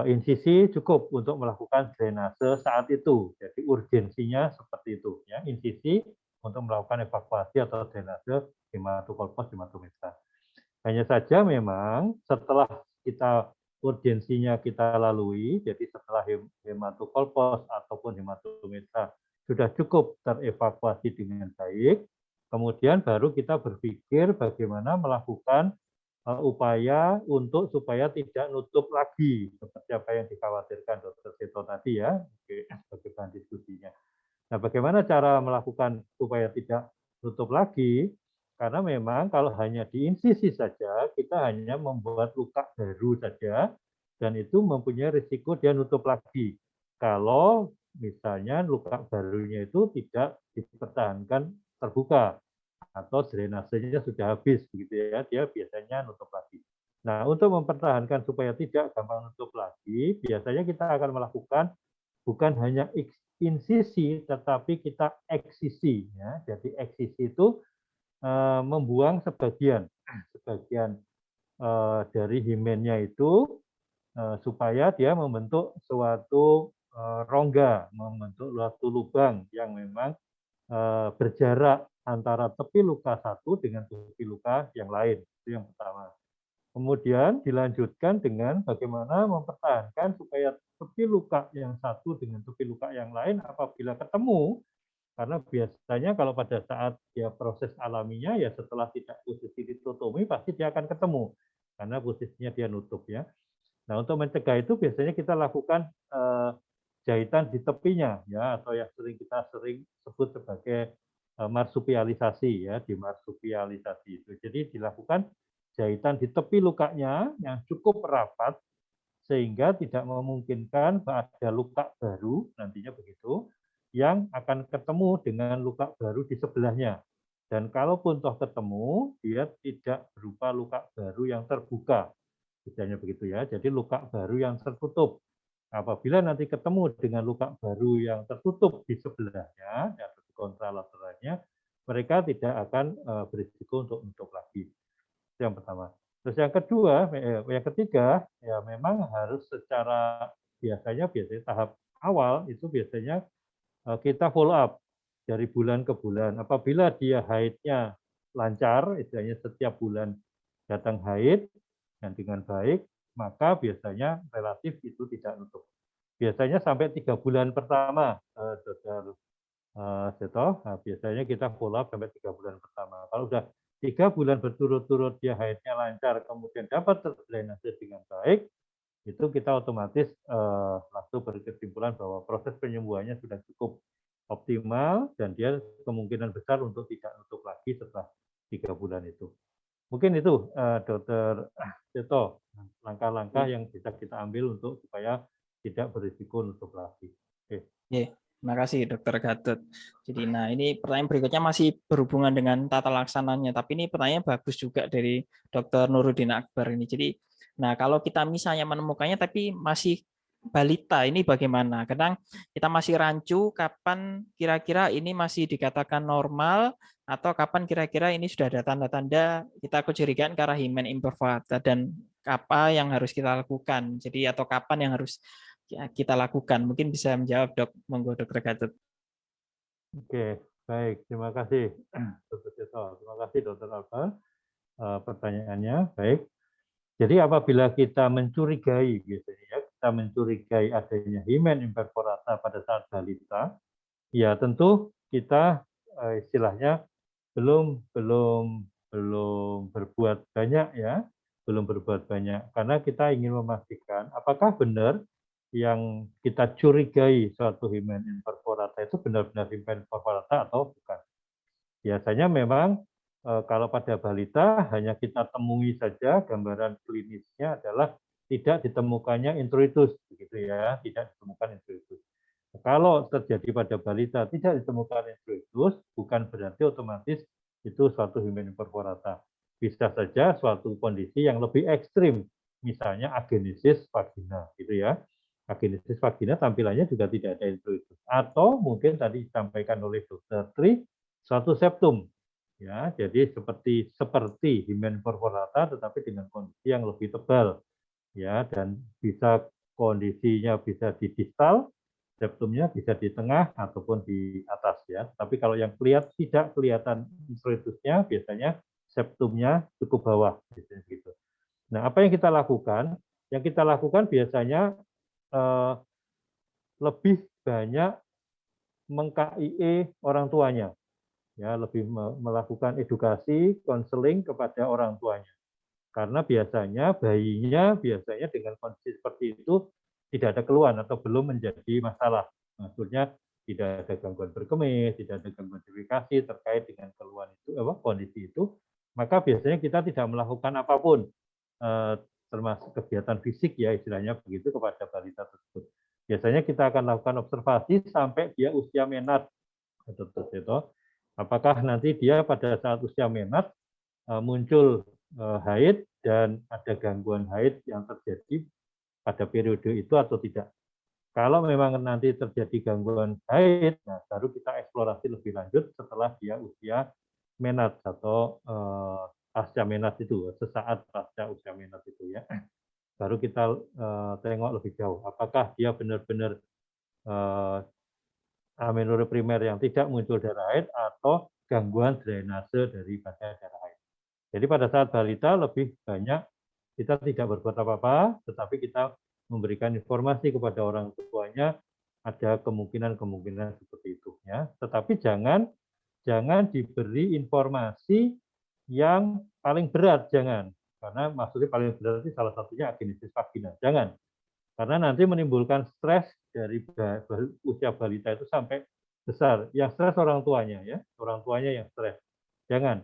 insisi cukup untuk melakukan drainase saat itu. Jadi urgensinya seperti itu, ya, insisi untuk melakukan evakuasi atau drainase hematokolpos hematometra. Hanya saja memang setelah kita urgensinya kita lalui, jadi setelah hematokolpos ataupun hematometra sudah cukup terevakuasi dengan baik, kemudian baru kita berpikir bagaimana melakukan upaya untuk supaya tidak nutup lagi, seperti apa yang dikhawatirkan Dr. Seto tadi ya, sebagai bahan diskusinya. Nah, bagaimana cara melakukan supaya tidak nutup lagi? Karena memang kalau hanya diinsisi saja, kita hanya membuat luka baru saja, dan itu mempunyai risiko dia nutup lagi. Kalau misalnya luka barunya itu tidak dipertahankan terbuka, atau drainasenya sudah habis, begitu ya, dia biasanya nutup lagi. Nah, untuk mempertahankan supaya tidak gampang nutup lagi, biasanya kita akan melakukan bukan hanya insisi tetapi kita eksisi ya. Jadi eksisi itu membuang sebagian dari himennya itu supaya dia membentuk suatu rongga, membentuk suatu lubang yang memang berjarak antara tepi luka satu dengan tepi luka yang lain. Itu yang pertama. Kemudian dilanjutkan dengan bagaimana mempertahankan supaya tepi luka yang satu dengan tepi luka yang lain apabila ketemu, karena biasanya kalau pada saat dia proses alaminya ya setelah tidak posisi ditutupi pasti dia akan ketemu karena posisinya dia nutup ya. Nah untuk mencegah itu biasanya kita lakukan jahitan di tepinya ya atau yang kita sering sebut sebagai marsupialisasi ya, di marsupialisasi itu. Jadi dilakukan jahitan di tepi lukanya yang cukup rapat sehingga tidak memungkinkan ada luka baru nantinya begitu yang akan ketemu dengan luka baru di sebelahnya. Dan kalaupun toh ketemu, dia tidak berupa luka baru yang terbuka. Misalnya begitu ya. Jadi luka baru yang tertutup. Apabila nanti ketemu dengan luka baru yang tertutup di sebelahnya, atau di kontralateralnya, mereka tidak akan berisiko untuk nutup lagi. Itu yang pertama. Terus yang kedua, yang ketiga, ya memang harus secara biasanya tahap awal itu biasanya kita follow up dari bulan ke bulan. Apabila dia haidnya lancar, istilahnya setiap bulan datang haid dan dengan baik, maka biasanya relatif itu tidak nutup. Biasanya sampai 3 bulan pertama, Dr. Seto, nah, biasanya kita follow up sampai 3 bulan pertama. Kalau sudah 3 bulan berturut-turut dia haidnya lancar, kemudian dapat terdrainase dengan baik, itu kita otomatis langsung berkesimpulan bahwa proses penyembuhannya sudah cukup optimal dan dia kemungkinan besar untuk tidak nutup lagi setelah 3 bulan itu. Mungkin itu Dr. Seto, langkah-langkah yang bisa kita ambil untuk supaya tidak berisiko nutup lagi. Oke. Terima kasih Dr. Gatot. Jadi nah ini pertanyaan berikutnya masih berhubungan dengan tata laksananya, tapi ini pertanyaan bagus juga dari Dr. Nuruddin Akbar ini. Jadi nah kalau kita misalnya menemukannya tapi masih balita, ini bagaimana? Kadang kita masih rancu kapan kira-kira ini masih dikatakan normal atau kapan kira-kira ini sudah ada tanda-tanda kita kecurigaan ke arah himen imperforata dan apa yang harus kita lakukan. Jadi atau kapan yang harus kita lakukan. Mungkin bisa menjawab, Dok. Monggo, Dr. Gatot. Oke, baik. Terima kasih, Dr. Seto. Terima kasih, Dr. Alfa. Pertanyaannya, baik. Jadi apabila kita mencurigai, biasanya ya, kita mencurigai adanya himen imperforata pada saat balita, ya tentu kita istilahnya belum berbuat banyak ya, belum berbuat banyak karena kita ingin memastikan apakah benar yang kita curigai suatu himen imperforata itu benar-benar himen imperforata atau bukan. Biasanya memang kalau pada balita hanya kita temui saja gambaran klinisnya adalah tidak ditemukannya introitus, begitu ya, tidak ditemukan introitus. Kalau terjadi pada balita tidak ditemukan introitus, bukan berarti otomatis itu suatu himen imperforata. Bisa saja suatu kondisi yang lebih ekstrim, misalnya agenesis vagina, gitu ya. Agenesis vagina tampilannya juga tidak ada introitus. Atau mungkin tadi disampaikan oleh Dr. Tri, suatu septum. Ya, jadi seperti himen imperforata tetapi dengan kondisi yang lebih tebal. Ya, dan bisa kondisinya bisa di distal, septumnya bisa di tengah ataupun di atas ya. Tapi kalau yang tidak kelihatan introitusnya biasanya septumnya cukup bawah gitu. Nah, apa yang kita lakukan? Yang kita lakukan biasanya lebih banyak meng-KIE orang tuanya, ya lebih melakukan edukasi, konseling kepada orang tuanya, karena biasanya bayinya dengan kondisi seperti itu tidak ada keluhan atau belum menjadi masalah, maksudnya tidak ada gangguan berkemih, tidak ada gangguan defikasi terkait dengan keluhan itu, kondisi itu, maka biasanya kita tidak melakukan apapun, termasuk kegiatan fisik ya istilahnya begitu kepada balita tersebut. Biasanya kita akan lakukan observasi sampai dia usia menat, Dr. Seto. Apakah nanti dia pada saat usia menat muncul haid dan ada gangguan haid yang terjadi pada periode itu atau tidak. Kalau memang nanti terjadi gangguan haid, nah baru kita eksplorasi lebih lanjut setelah dia usia menat atau pasca menat itu, sesaat pasca usia menat itu ya. Baru kita tengok lebih jauh, apakah dia benar-benar amenorrhea primer yang tidak muncul darah haid atau gangguan drainase daripada darah haid. Jadi pada saat balita lebih banyak kita tidak berbuat apa-apa, tetapi kita memberikan informasi kepada orang tuanya ada kemungkinan-kemungkinan seperti itu ya. Tetapi jangan diberi informasi yang paling berat, jangan. Karena maksudnya paling berat itu salah satunya agenesis vagina. Jangan. Karena nanti menimbulkan stres dari usia balita itu sampai besar. Yang stres orang tuanya ya, orang tuanya yang stres. Jangan.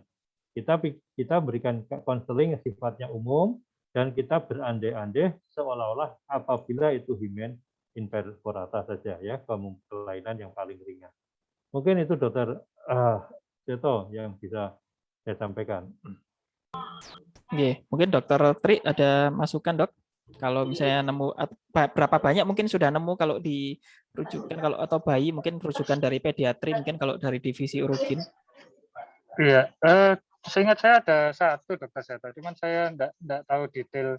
Kita berikan konseling yang sifatnya umum dan kita berandai-andai seolah-olah apabila itu himen imperforata saja ya, kelainan yang paling ringan. Mungkin itu Dokter Seto yang bisa saya sampaikan. Oke, mungkin Dokter Tri ada masukan, Dok? Kalau misalnya nemu berapa banyak mungkin sudah nemu kalau dirujukan kalau atau bayi mungkin rujukan dari pediatri mungkin kalau dari divisi urogin. Iya, seingat saya ada satu Dokter Seto, cuman saya enggak tahu detail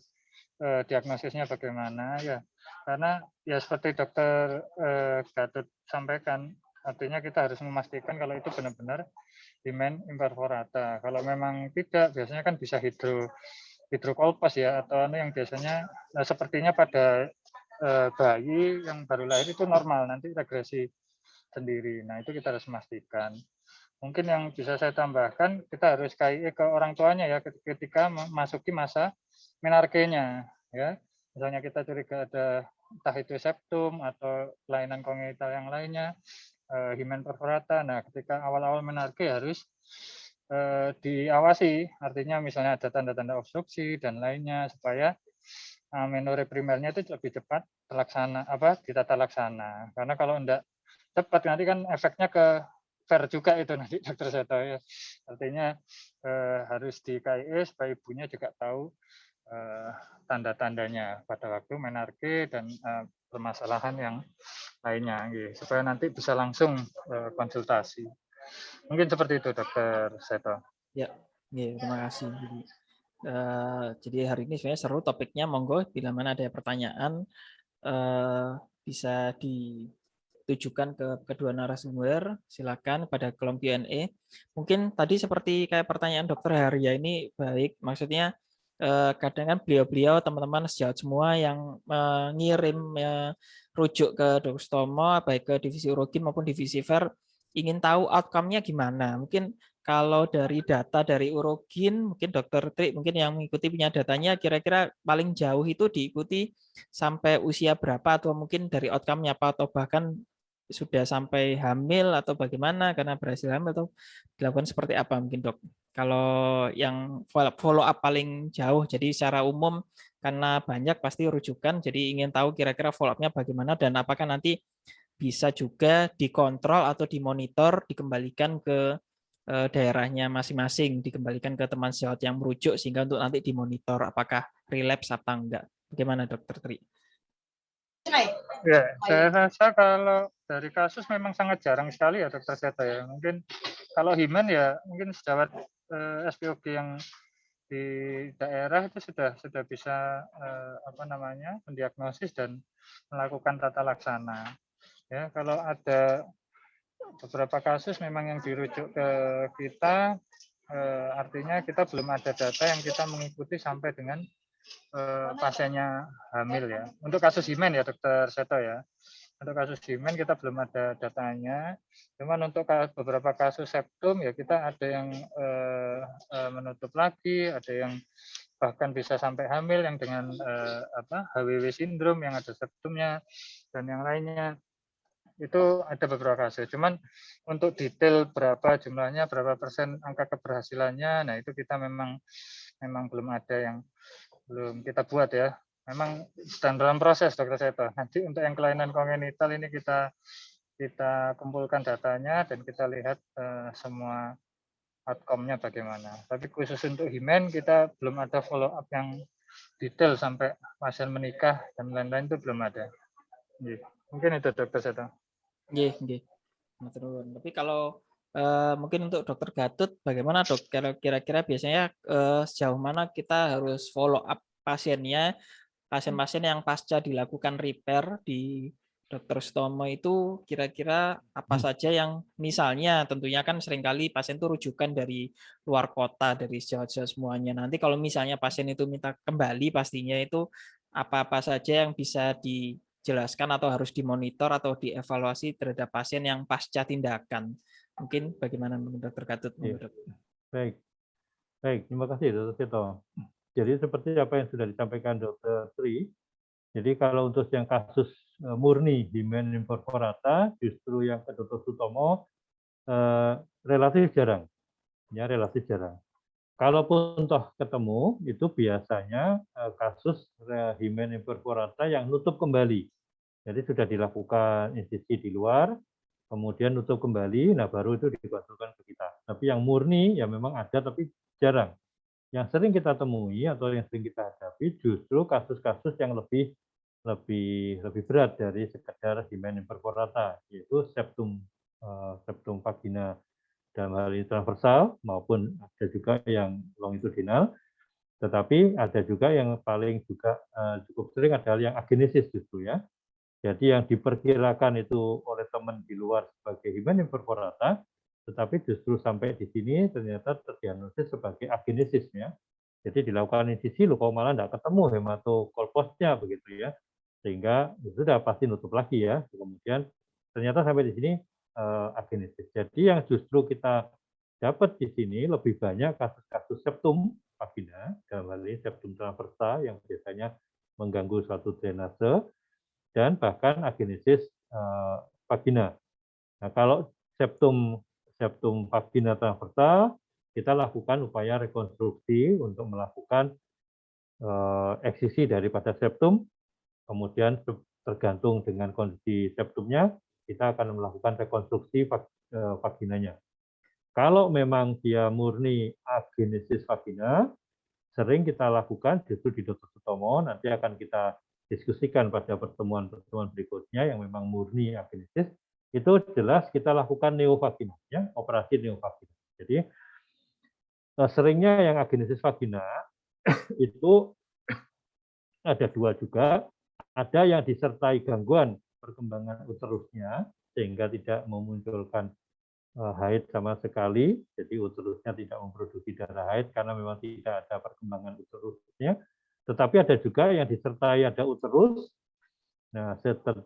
diagnosisnya bagaimana ya. Karena ya seperti Dokter Gatot sampaikan, artinya kita harus memastikan kalau itu benar-benar himen imperforata. Kalau memang tidak, biasanya kan bisa hidrokolpos ya, atau yang biasanya sepertinya pada bayi yang baru lahir itu normal, nanti regresi sendiri. Nah itu kita harus memastikan. Mungkin yang bisa saya tambahkan, kita harus KIE ke orang tuanya ya ketika memasuki masa menarkenya ya. Misalnya kita curiga ada entah itu septum atau kelainan kongenital yang lainnya, himen perforata. Nah, ketika awal-awal menarke harus diawasi, artinya misalnya ada tanda-tanda obstruksi dan lainnya supaya amenorrhea primernya itu lebih cepat ditata laksana. Karena kalau enggak cepat nanti kan efeknya ke fair juga itu nanti Dokter Seto ya. Artinya harus di KIE supaya ibunya juga tahu tanda-tandanya pada waktu menarke dan permasalahan yang lainnya, supaya nanti bisa langsung konsultasi. Mungkin seperti itu Dokter Seto. Ya, terima kasih. Jadi hari ini sebenarnya seru topiknya, monggo bila mana ada pertanyaan bisa ditujukan ke kedua narasumber, silakan pada kolom Q&A. Mungkin tadi seperti kayak pertanyaan Dokter Haria ini baik, maksudnya kadang kan beliau-beliau teman-teman sejauh semua yang mengirim rujuk ke Dr. Stomo, baik ke divisi urogin maupun divisi ver, ingin tahu outcome-nya gimana. Mungkin kalau dari data dari urogin, mungkin Dokter Tri mungkin yang mengikuti punya datanya, kira-kira paling jauh itu diikuti sampai usia berapa, atau mungkin dari outcome-nya apa, atau bahkan sudah sampai hamil atau bagaimana karena berhasil hamil, atau dilakukan seperti apa mungkin Dok? Kalau yang follow up paling jauh, jadi secara umum karena banyak pasti rujukan, jadi ingin tahu kira-kira follow up-nya bagaimana dan apakah nanti bisa juga dikontrol atau dimonitor, dikembalikan ke daerahnya masing-masing, dikembalikan ke teman sejawat yang merujuk sehingga untuk nanti dimonitor apakah relapse atau enggak. Bagaimana Dokter Tri? Ya, saya rasa kalau dari kasus memang sangat jarang sekali ya Dokter Seto ya. Mungkin kalau himen ya mungkin sejawat SPOG yang di daerah itu sudah bisa mendiagnosis dan melakukan tata laksana. Ya, kalau ada beberapa kasus memang yang dirujuk ke kita, artinya kita belum ada data yang kita mengikuti sampai dengan pasiennya hamil ya. Untuk kasus himen ya Dokter Seto ya. Untuk kasus himen kita belum ada datanya. Cuman untuk beberapa kasus septum ya kita ada yang menutup lagi, ada yang bahkan bisa sampai hamil yang dengan HWW sindrom yang ada septumnya dan yang lainnya. Itu ada beberapa kasus. Cuman untuk detail berapa jumlahnya, berapa persen angka keberhasilannya, nah itu kita memang belum ada yang belum kita buat ya. Memang sedang dalam proses Dokter Seto. Nanti untuk yang kelainan kongenital ini kita kumpulkan datanya dan kita lihat semua outcome-nya bagaimana. Tapi khusus untuk himen kita belum ada follow up yang detail sampai pasien menikah dan lain-lain itu belum ada. Mungkin itu Dokter Seto. Nggih, nggih. Matur nuwun. Tapi kalau mungkin untuk Dokter Gatut, bagaimana Dok? Kira-kira biasanya sejauh mana kita harus follow up pasiennya, pasien-pasien yang pasca dilakukan repair di Dokter Sutomo itu kira-kira apa saja yang misalnya tentunya kan seringkali pasien itu rujukan dari luar kota, dari sejauh-jauh semuanya. Nanti kalau misalnya pasien itu minta kembali pastinya itu apa-apa saja yang bisa dijelaskan atau harus dimonitor atau dievaluasi terhadap pasien yang pasca tindakan. Mungkin bagaimana menurut Dokter Gatut? Iya. Baik, baik. Terima kasih Dr. Seto. Jadi seperti apa yang sudah disampaikan Dr. Tri, jadi kalau untuk yang kasus murni himen imperforata, justru yang ke Dr. Sutomo relatif jarang, ya relatif jarang. Kalaupun toh ketemu, itu biasanya kasus himen imperforata yang nutup kembali. Jadi sudah dilakukan insisi di luar, kemudian nutup kembali, nah baru itu dikonsulkan ke kita. Tapi yang murni ya memang ada, tapi jarang. Yang sering kita temui atau yang sering kita hadapi justru kasus-kasus yang lebih berat dari sekedar himen imperforata, yaitu septum vagina dalam hal ini transversal maupun ada juga yang longitudinal. Tetapi ada juga yang paling juga cukup sering adalah yang agenesis justru ya. Jadi yang diperkirakan itu oleh teman di luar sebagai himen imperforata, tetapi justru sampai di sini ternyata terdiagnosis sebagai agenesis ya. Jadi dilakukan insisi, loh kok malah tidak ketemu hematokolposnya begitu ya, sehingga sudah pasti nutup lagi ya. Kemudian ternyata sampai di sini agenesis. Jadi yang justru kita dapat di sini lebih banyak kasus-kasus septum vagina, dalam hal ini septum transversa yang biasanya mengganggu suatu drainase, dan bahkan agenesis vagina. Nah, kalau septum vagina transversa, kita lakukan upaya rekonstruksi untuk melakukan eksisi daripada septum, kemudian tergantung dengan kondisi septumnya, kita akan melakukan rekonstruksi vaginanya. Kalau memang dia murni agenesis vagina, sering kita lakukan justru di Dr. Sutomo, nanti akan kita diskusikan pada pertemuan-pertemuan berikutnya yang memang murni agenesis, itu jelas kita lakukan neovagina, ya, operasi neovagina. Jadi seringnya yang agenesis vagina itu ada dua juga, ada yang disertai gangguan perkembangan uterusnya sehingga tidak memunculkan haid sama sekali, jadi uterusnya tidak memproduksi darah haid karena memang tidak ada perkembangan uterusnya. Tetapi ada juga yang disertai ada uterus, nah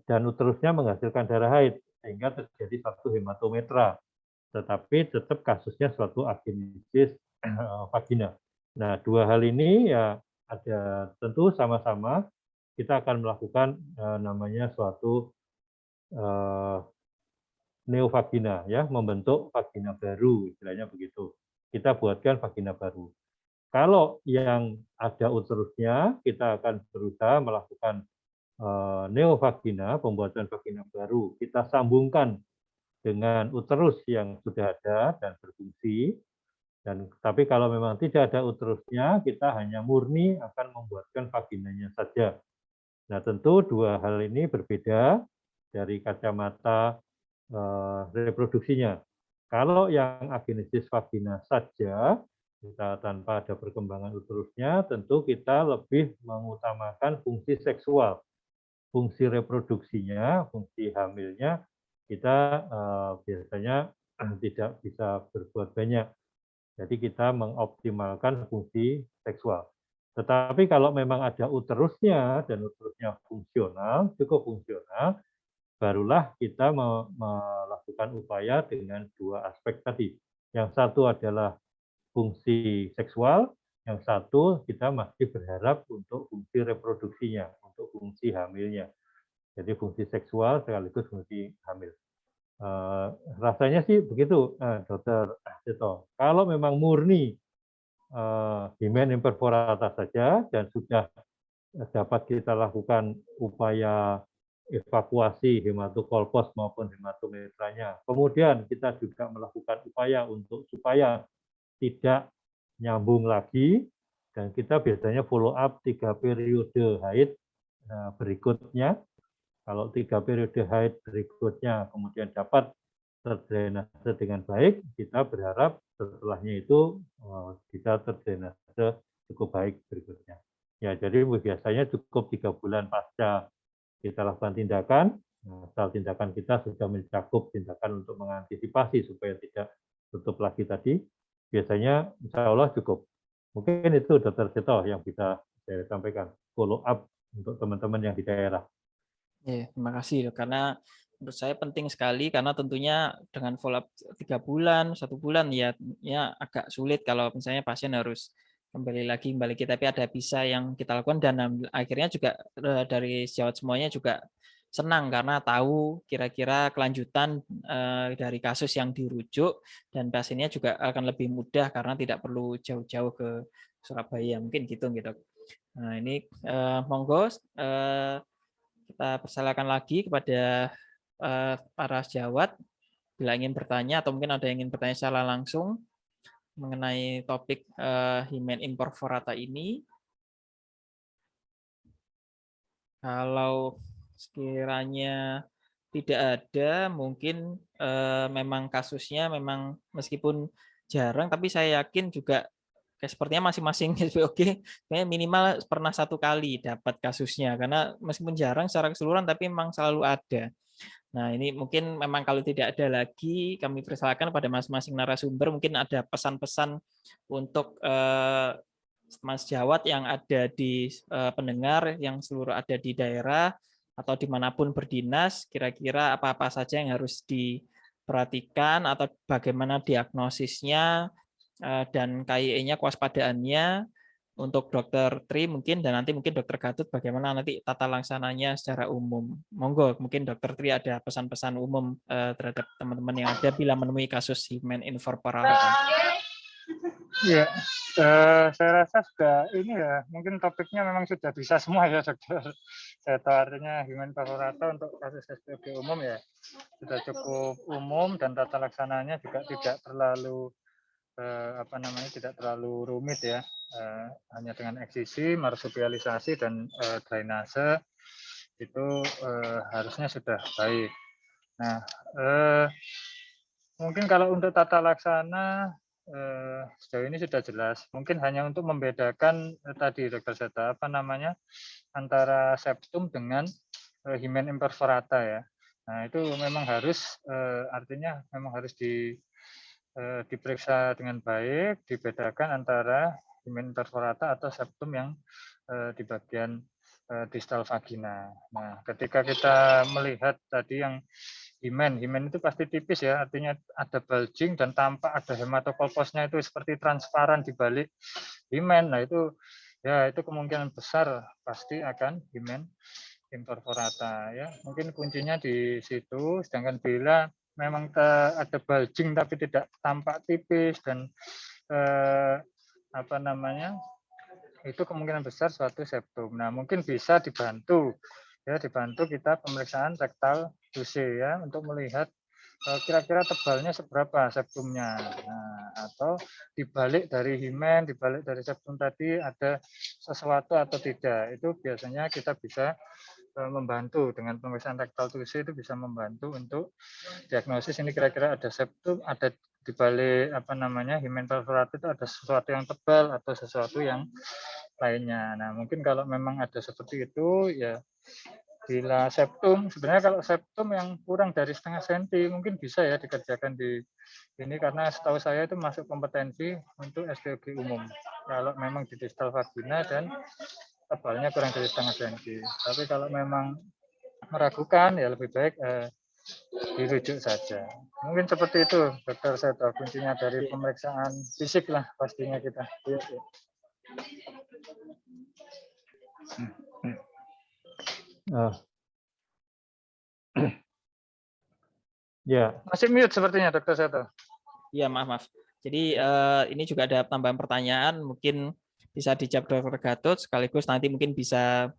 dan uterusnya menghasilkan darah haid sehingga terjadi satu hematometra, tetapi tetap kasusnya suatu agenesis vagina. Nah, dua hal ini ya ada tentu sama-sama kita akan melakukan namanya suatu neovagina ya, membentuk vagina baru istilahnya begitu. Kita buatkan vagina baru. Kalau yang ada uterusnya, kita akan berusaha melakukan neovagina, pembuatan vagina baru. Kita sambungkan dengan uterus yang sudah ada dan berfungsi. Tapi kalau memang tidak ada uterusnya, kita hanya murni akan membuatkan vaginanya saja. Nah, tentu dua hal ini berbeda dari kacamata reproduksinya. Kalau yang agenesis vagina saja, kita tanpa ada perkembangan uterusnya, tentu kita lebih mengutamakan fungsi seksual. Fungsi reproduksinya, fungsi hamilnya, kita biasanya tidak bisa berbuat banyak. Jadi kita mengoptimalkan fungsi seksual. Tetapi kalau memang ada uterusnya dan uterusnya fungsional, cukup fungsional, barulah kita melakukan upaya dengan dua aspek tadi. Yang satu adalah fungsi seksual, yang satu kita masih berharap untuk fungsi reproduksinya, untuk fungsi hamilnya. Jadi fungsi seksual sekaligus fungsi hamil. Rasanya sih begitu, Dokter Seto. Kalau memang murni himen imperforata saja dan sudah dapat kita lakukan upaya evakuasi hematokolpos maupun hematometranya. Kemudian kita juga melakukan upaya untuk supaya tidak nyambung lagi, dan kita biasanya follow up 3 periode haid berikutnya. Kalau 3 periode haid berikutnya kemudian dapat terdrainase dengan baik, kita berharap setelahnya itu bisa terdrainase cukup baik berikutnya. Ya, jadi biasanya cukup 3 bulan pasca kita lakukan tindakan. Setelah tindakan kita sudah mencakup tindakan untuk mengantisipasi supaya tidak tutup lagi tadi, biasanya insya Allah cukup. Mungkin itu Dr. Seto yang bisa saya sampaikan, follow up untuk teman-teman yang di daerah. Ya, terima kasih karena menurut saya penting sekali karena tentunya dengan follow up 3 bulan, 1 bulan ya agak sulit kalau misalnya pasien harus kembali lagi tapi ada bisa yang kita lakukan dan akhirnya juga dari sejawat semuanya juga senang karena tahu kira-kira kelanjutan dari kasus yang dirujuk dan pasiennya juga akan lebih mudah karena tidak perlu jauh-jauh ke Surabaya mungkin gitu. Nah ini monggo kita persilakan lagi kepada para sejawat bila ingin bertanya atau mungkin ada yang ingin bertanya secara langsung mengenai topik Hymen imperforata ini. Kalau sekiranya tidak ada, mungkin memang kasusnya memang meskipun jarang, tapi saya yakin juga sepertinya masing-masing SPOG minimal pernah 1 kali dapat kasusnya, karena meskipun jarang secara keseluruhan, tapi memang selalu ada. Nah ini mungkin memang kalau tidak ada lagi, kami persilakan pada masing-masing narasumber, mungkin ada pesan-pesan untuk Mas Jawat yang ada di pendengar yang seluruh ada di daerah atau dimanapun berdinas, kira-kira apa-apa saja yang harus diperhatikan atau bagaimana diagnosisnya dan KIE-nya kewaspadaannya untuk Dokter Tri mungkin dan nanti mungkin Dokter Gatut bagaimana nanti tata laksananya secara umum. Monggo mungkin Dokter Tri ada pesan-pesan umum terhadap teman-teman yang ada bila menemui kasus Hymen imperforata. Ya, saya rasa sudah ini ya, mungkin topiknya memang sudah bisa semua ya Dokter Seto, artinya Hymen imperforata untuk kasus SPOG umum ya sudah cukup umum dan tata laksananya juga tidak terlalu tidak terlalu rumit ya, hanya dengan eksisi, marsupialisasi dan drainase itu harusnya sudah baik. Nah, mungkin kalau untuk tata laksana sejauh ini sudah jelas. Mungkin hanya untuk membedakan tadi Dr. Seto antara septum dengan Hymen imperforata ya. Nah itu memang harus artinya memang harus diperiksa dengan baik, dibedakan antara Hymen imperforata atau septum yang di bagian distal vagina. Nah ketika kita melihat tadi yang Hymen itu pasti tipis ya, artinya ada bulging dan tampak ada hematokolposnya itu seperti transparan di balik Hymen. Nah itu ya itu kemungkinan besar pasti akan Hymen imperforata ya. Mungkin kuncinya di situ. Sedangkan bila memang ada bulging tapi tidak tampak tipis dan itu kemungkinan besar suatu septum. Nah mungkin bisa dibantu kita pemeriksaan rektal Doucet ya untuk melihat kira-kira tebalnya seberapa septumnya. Nah, atau dibalik dari Hymen, dibalik dari septum tadi ada sesuatu atau tidak. Itu biasanya kita bisa membantu dengan pemeriksaan rektal Doucet itu bisa membantu untuk diagnosis ini kira-kira ada septum, ada dibalik Hymen imperforata itu ada sesuatu yang tebal atau sesuatu yang lainnya. Nah, mungkin kalau memang ada seperti itu ya bila septum, sebenarnya kalau septum yang kurang dari setengah senti mungkin bisa ya dikerjakan di ini karena setahu saya itu masuk kompetensi untuk SPOG umum. Kalau memang di distal vagina dan tebalnya kurang dari setengah senti. Tapi kalau memang meragukan ya lebih baik dirujuk saja. Mungkin seperti itu Dokter Seto, kuncinya dari pemeriksaan fisik lah pastinya kita. Ya. Masih mute sepertinya Dokter Seto. Iya, maaf. Jadi ini juga ada tambahan pertanyaan, mungkin bisa dijawab Dr. Gatut, sekaligus nanti mungkin bisa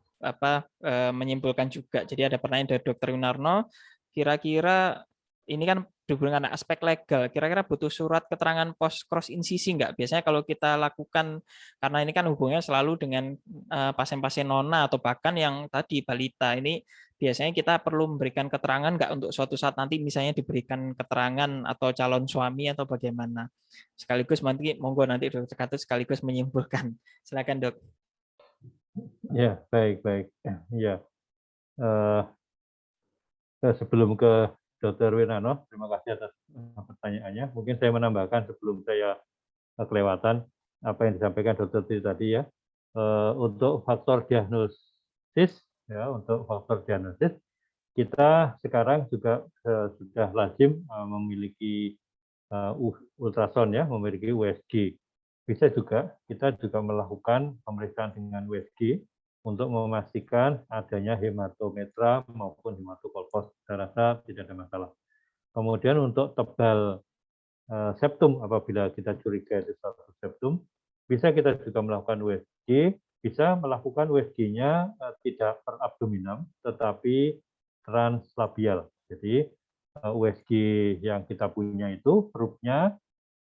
menyimpulkan juga. Jadi ada pertanyaan dari Dr. Winarno, kira-kira ini kan berhubungan dengan aspek legal, kira-kira butuh surat keterangan post cross insisi nggak? Biasanya kalau kita lakukan, karena ini kan hubungannya selalu dengan pasien-pasien nona atau bahkan yang tadi balita, ini biasanya kita perlu memberikan keterangan nggak untuk suatu saat nanti misalnya diberikan keterangan atau calon suami atau bagaimana. Sekaligus nanti monggo nanti Dokter Katut sekaligus menyimpulkan. Silakan Dok. Ya, baik. Ya, sebelum ke Dr. Winano, terima kasih atas pertanyaannya. Mungkin saya menambahkan sebelum saya kelewatan apa yang disampaikan Dr. tadi ya. Untuk faktor diagnosis, kita sekarang juga sudah lazim memiliki ultrasound ya, memiliki USG. Bisa juga kita juga melakukan pemeriksaan dengan USG untuk memastikan adanya hematometra maupun hematokolpos. Saya rasa tidak ada masalah. Kemudian untuk tebal septum, apabila kita curiga itu suatu septum, bisa kita juga melakukan USG, bisa melakukan USG-nya tidak per abdominam, tetapi translabial. Jadi USG yang kita punya itu perutnya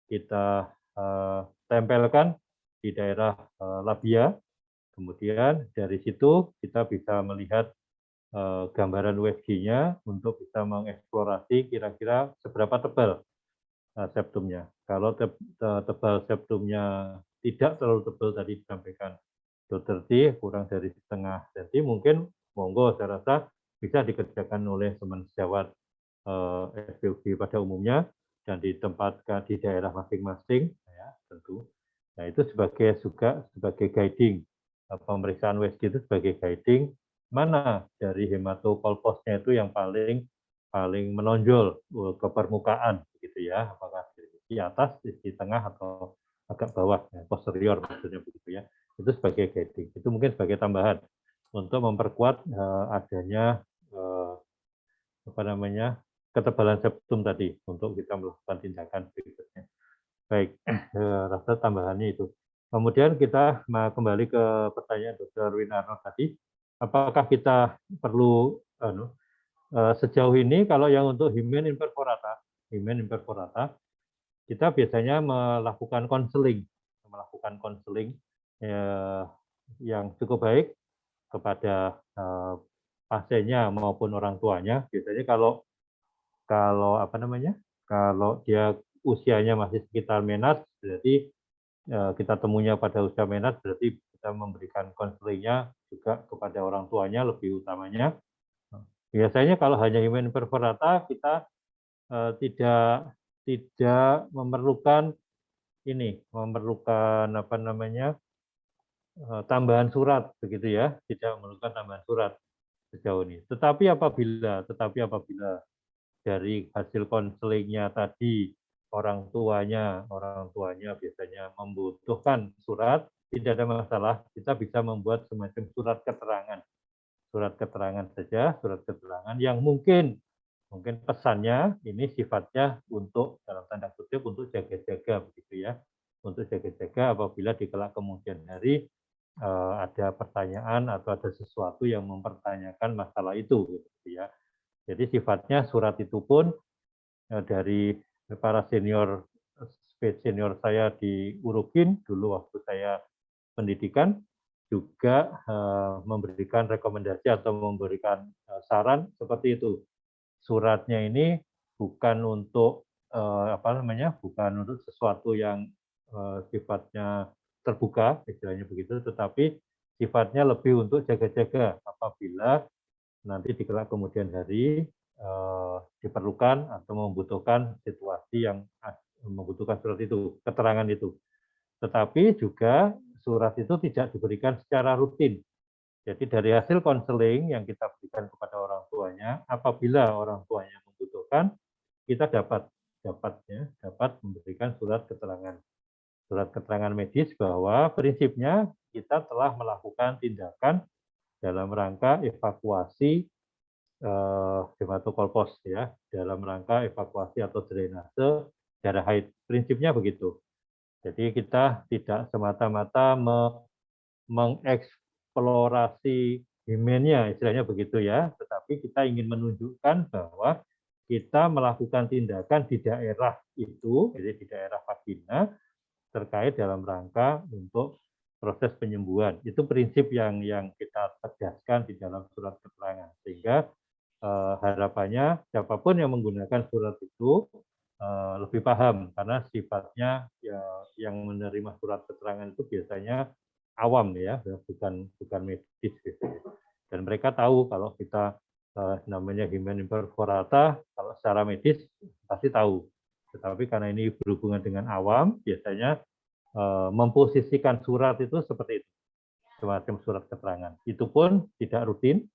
kita tempelkan di daerah labia, kemudian dari situ kita bisa melihat gambaran USG-nya untuk bisa mengeksplorasi kira-kira seberapa tebal septumnya. Kalau tebal septumnya tidak terlalu tebal tadi disampaikan Dr. T, kurang dari setengah senti, mungkin monggo saya rasa bisa dikerjakan oleh teman sejawat SPOG pada umumnya dan ditempatkan di daerah masing-masing, ya tentu. Nah itu sebagai guiding, pemeriksaan USG itu sebagai guiding mana dari hematokolposnya itu yang paling menonjol ke permukaan, gitu ya, apakah di atas, di tengah atau agak bawah, ya, posterior maksudnya begitu ya. Itu sebagai guiding. Itu mungkin sebagai tambahan untuk memperkuat adanya ketebalan septum tadi untuk kita melakukan tindakan berikutnya. Baik, rasa tambahannya itu. Kemudian kita kembali ke pertanyaan Dr. Winarno tadi, apakah kita perlu sejauh ini kalau yang untuk himen imperforata, kita biasanya melakukan konseling yang cukup baik kepada pasiennya maupun orang tuanya. Biasanya kalau dia usianya masih sekitar menarche, berarti kita temunya pada usia menarche, berarti kita memberikan konselingnya juga kepada orang tuanya lebih utamanya. Biasanya kalau hanya himen imperforata kita tidak memerlukan tambahan surat begitu ya, tidak memerlukan tambahan surat sejauh ini. Tetapi apabila dari hasil konselingnya tadi orang tuanya biasanya membutuhkan surat, tidak ada masalah, kita bisa membuat semacam surat keterangan yang mungkin pesannya ini sifatnya untuk dalam tanda kutip untuk jaga-jaga begitu ya, untuk jaga-jaga apabila di kelak kemudian hari ada pertanyaan atau ada sesuatu yang mempertanyakan masalah itu gitu ya. Jadi sifatnya surat itu pun dari para senior saya di Urugin dulu waktu saya pendidikan juga memberikan rekomendasi atau memberikan saran seperti itu. Suratnya ini bukan untuk bukan untuk sesuatu yang sifatnya terbuka, istilahnya begitu, tetapi sifatnya lebih untuk jaga-jaga apabila nanti di kelak kemudian hari diperlukan atau membutuhkan situasi yang membutuhkan surat itu, keterangan itu. Tetapi juga surat itu tidak diberikan secara rutin. Jadi dari hasil konseling yang kita berikan kepada orang tuanya, apabila orang tuanya membutuhkan, kita dapat memberikan surat keterangan medis bahwa prinsipnya kita telah melakukan tindakan dalam rangka evakuasi hematokolpos ya, dalam rangka evakuasi atau drainase darah haid. Prinsipnya begitu. Jadi kita tidak semata-mata mengeksplorasi himennya, istilahnya begitu ya, tetapi kita ingin menunjukkan bahwa kita melakukan tindakan di daerah itu, jadi di daerah vagina, terkait dalam rangka untuk proses penyembuhan. Itu prinsip yang kita tegaskan di dalam surat keterangan, sehingga harapannya siapapun yang menggunakan surat itu lebih paham, karena sifatnya ya, yang menerima surat keterangan itu biasanya awam ya, bukan medis gitu. Dan mereka tahu kalau kita namanya Hymen imperforata, kalau secara medis pasti tahu. Tetapi karena ini berhubungan dengan awam, biasanya memposisikan surat itu seperti itu, semacam surat keterangan. Itu pun tidak rutin,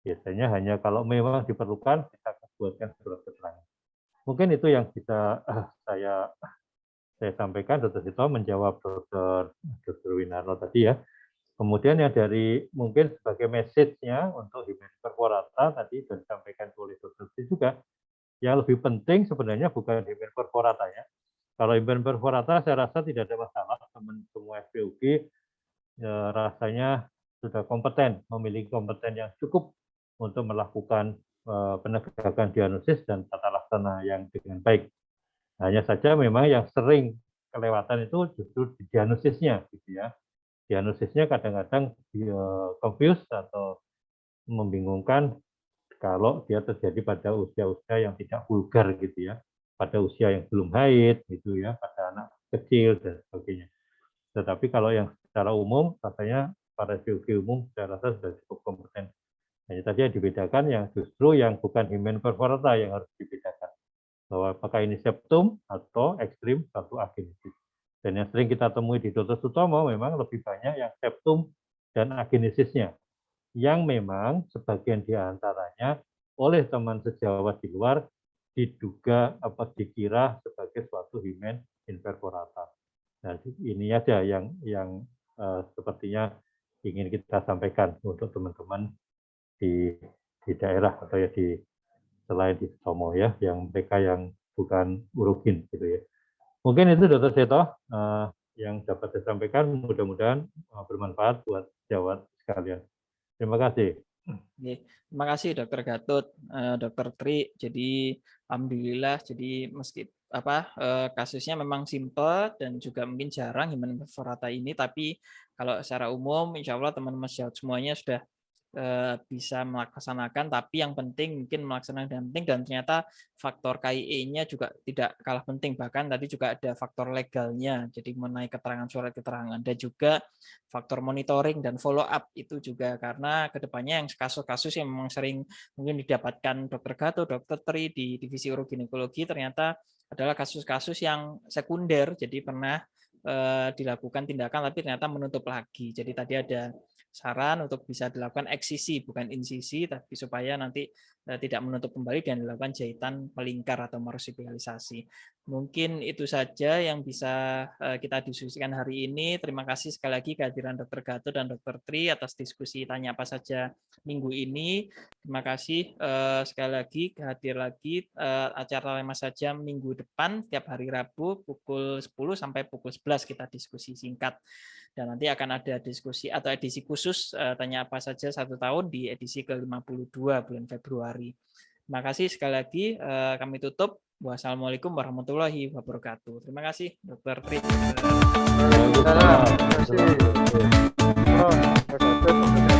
biasanya hanya kalau memang diperlukan kita buatkan surat keterangan. Mungkin itu yang bisa saya sampaikan, Dr. Sito menjawab Dr. Winarno tadi ya. Kemudian yang dari mungkin sebagai message-nya untuk Hymen imperforata tadi sudah disampaikan oleh Dr. Sito juga, yang lebih penting sebenarnya bukan Hymen imperforata ya. Kalau Hymen imperforata saya rasa tidak ada masalah, teman semua FPUG rasanya sudah kompeten, memiliki kompeten yang cukup untuk melakukan penegakan diagnosis dan tata laksana yang dengan baik. Hanya saja memang yang sering kelewatan itu justru di diagnosisnya, gitu ya. Diagnosisnya kadang-kadang confused atau membingungkan kalau dia terjadi pada usia-usia yang tidak vulgar, gitu ya, pada usia yang belum haid, gitu ya, pada anak kecil dan sebagainya. Tetapi kalau yang secara umum, rasanya para FPUG umum saya rasa sudah cukup kompeten. Hanya tadi yang dibedakan yang justru yang bukan Hymen imperforata yang harus dibedakan, bahwa apakah ini septum atau ekstrim satu agenesis. Dan yang sering kita temui di Dr. Sutomo memang lebih banyak yang septum dan agenesisnya, yang memang sebagian di antaranya oleh teman sejawat di luar diduga dikira sebagai suatu Hymen imperforata. Nah, ini aja yang sepertinya ingin kita sampaikan untuk teman-teman di daerah atau ya di selain di Sutomo ya, yang mereka yang bukan urogin gitu ya. Mungkin itu Dr. Seto yang dapat saya sampaikan, mudah-mudahan bermanfaat buat sejawat sekalian. Terima kasih. Terima kasih Dr. Gatot, Dr. Tri. Jadi alhamdulillah, jadi meski kasusnya memang simpel dan juga mungkin jarang Hymen imperforata ini, tapi kalau secara umum insya Allah teman-teman semuanya sudah bisa melaksanakan, tapi yang penting mungkin melaksanakan yang penting, dan ternyata faktor KIE-nya juga tidak kalah penting, bahkan tadi juga ada faktor legalnya, jadi mengenai keterangan surat keterangan, dan juga faktor monitoring dan follow up itu juga, karena kedepannya yang kasus-kasus yang memang sering mungkin didapatkan Dr. Gatot, Dr. Tri di divisi uroginekologi ternyata adalah kasus-kasus yang sekunder, jadi pernah dilakukan tindakan tapi ternyata menutup lagi. Jadi tadi ada saran untuk bisa dilakukan eksisi bukan insisi, tapi supaya nanti tidak menutup kembali dan dilakukan jahitan pelingkar atau marsupialisasi. Mungkin itu saja yang bisa kita diskusikan hari ini. Terima kasih sekali lagi kehadiran Dr. Gatot dan Dr. Tri atas diskusi tanya apa saja minggu ini. Terima kasih sekali lagi hadir lagi acara Lema Saja minggu depan tiap hari Rabu pukul 10 sampai pukul 11 kita diskusi singkat. Dan nanti akan ada diskusi atau edisi khusus tanya apa saja 1 tahun di edisi ke-52 bulan Februari. Terima kasih sekali lagi, kami tutup. Wassalamualaikum warahmatullahi wabarakatuh. Terima kasih Dr. Tri. Terima kasih.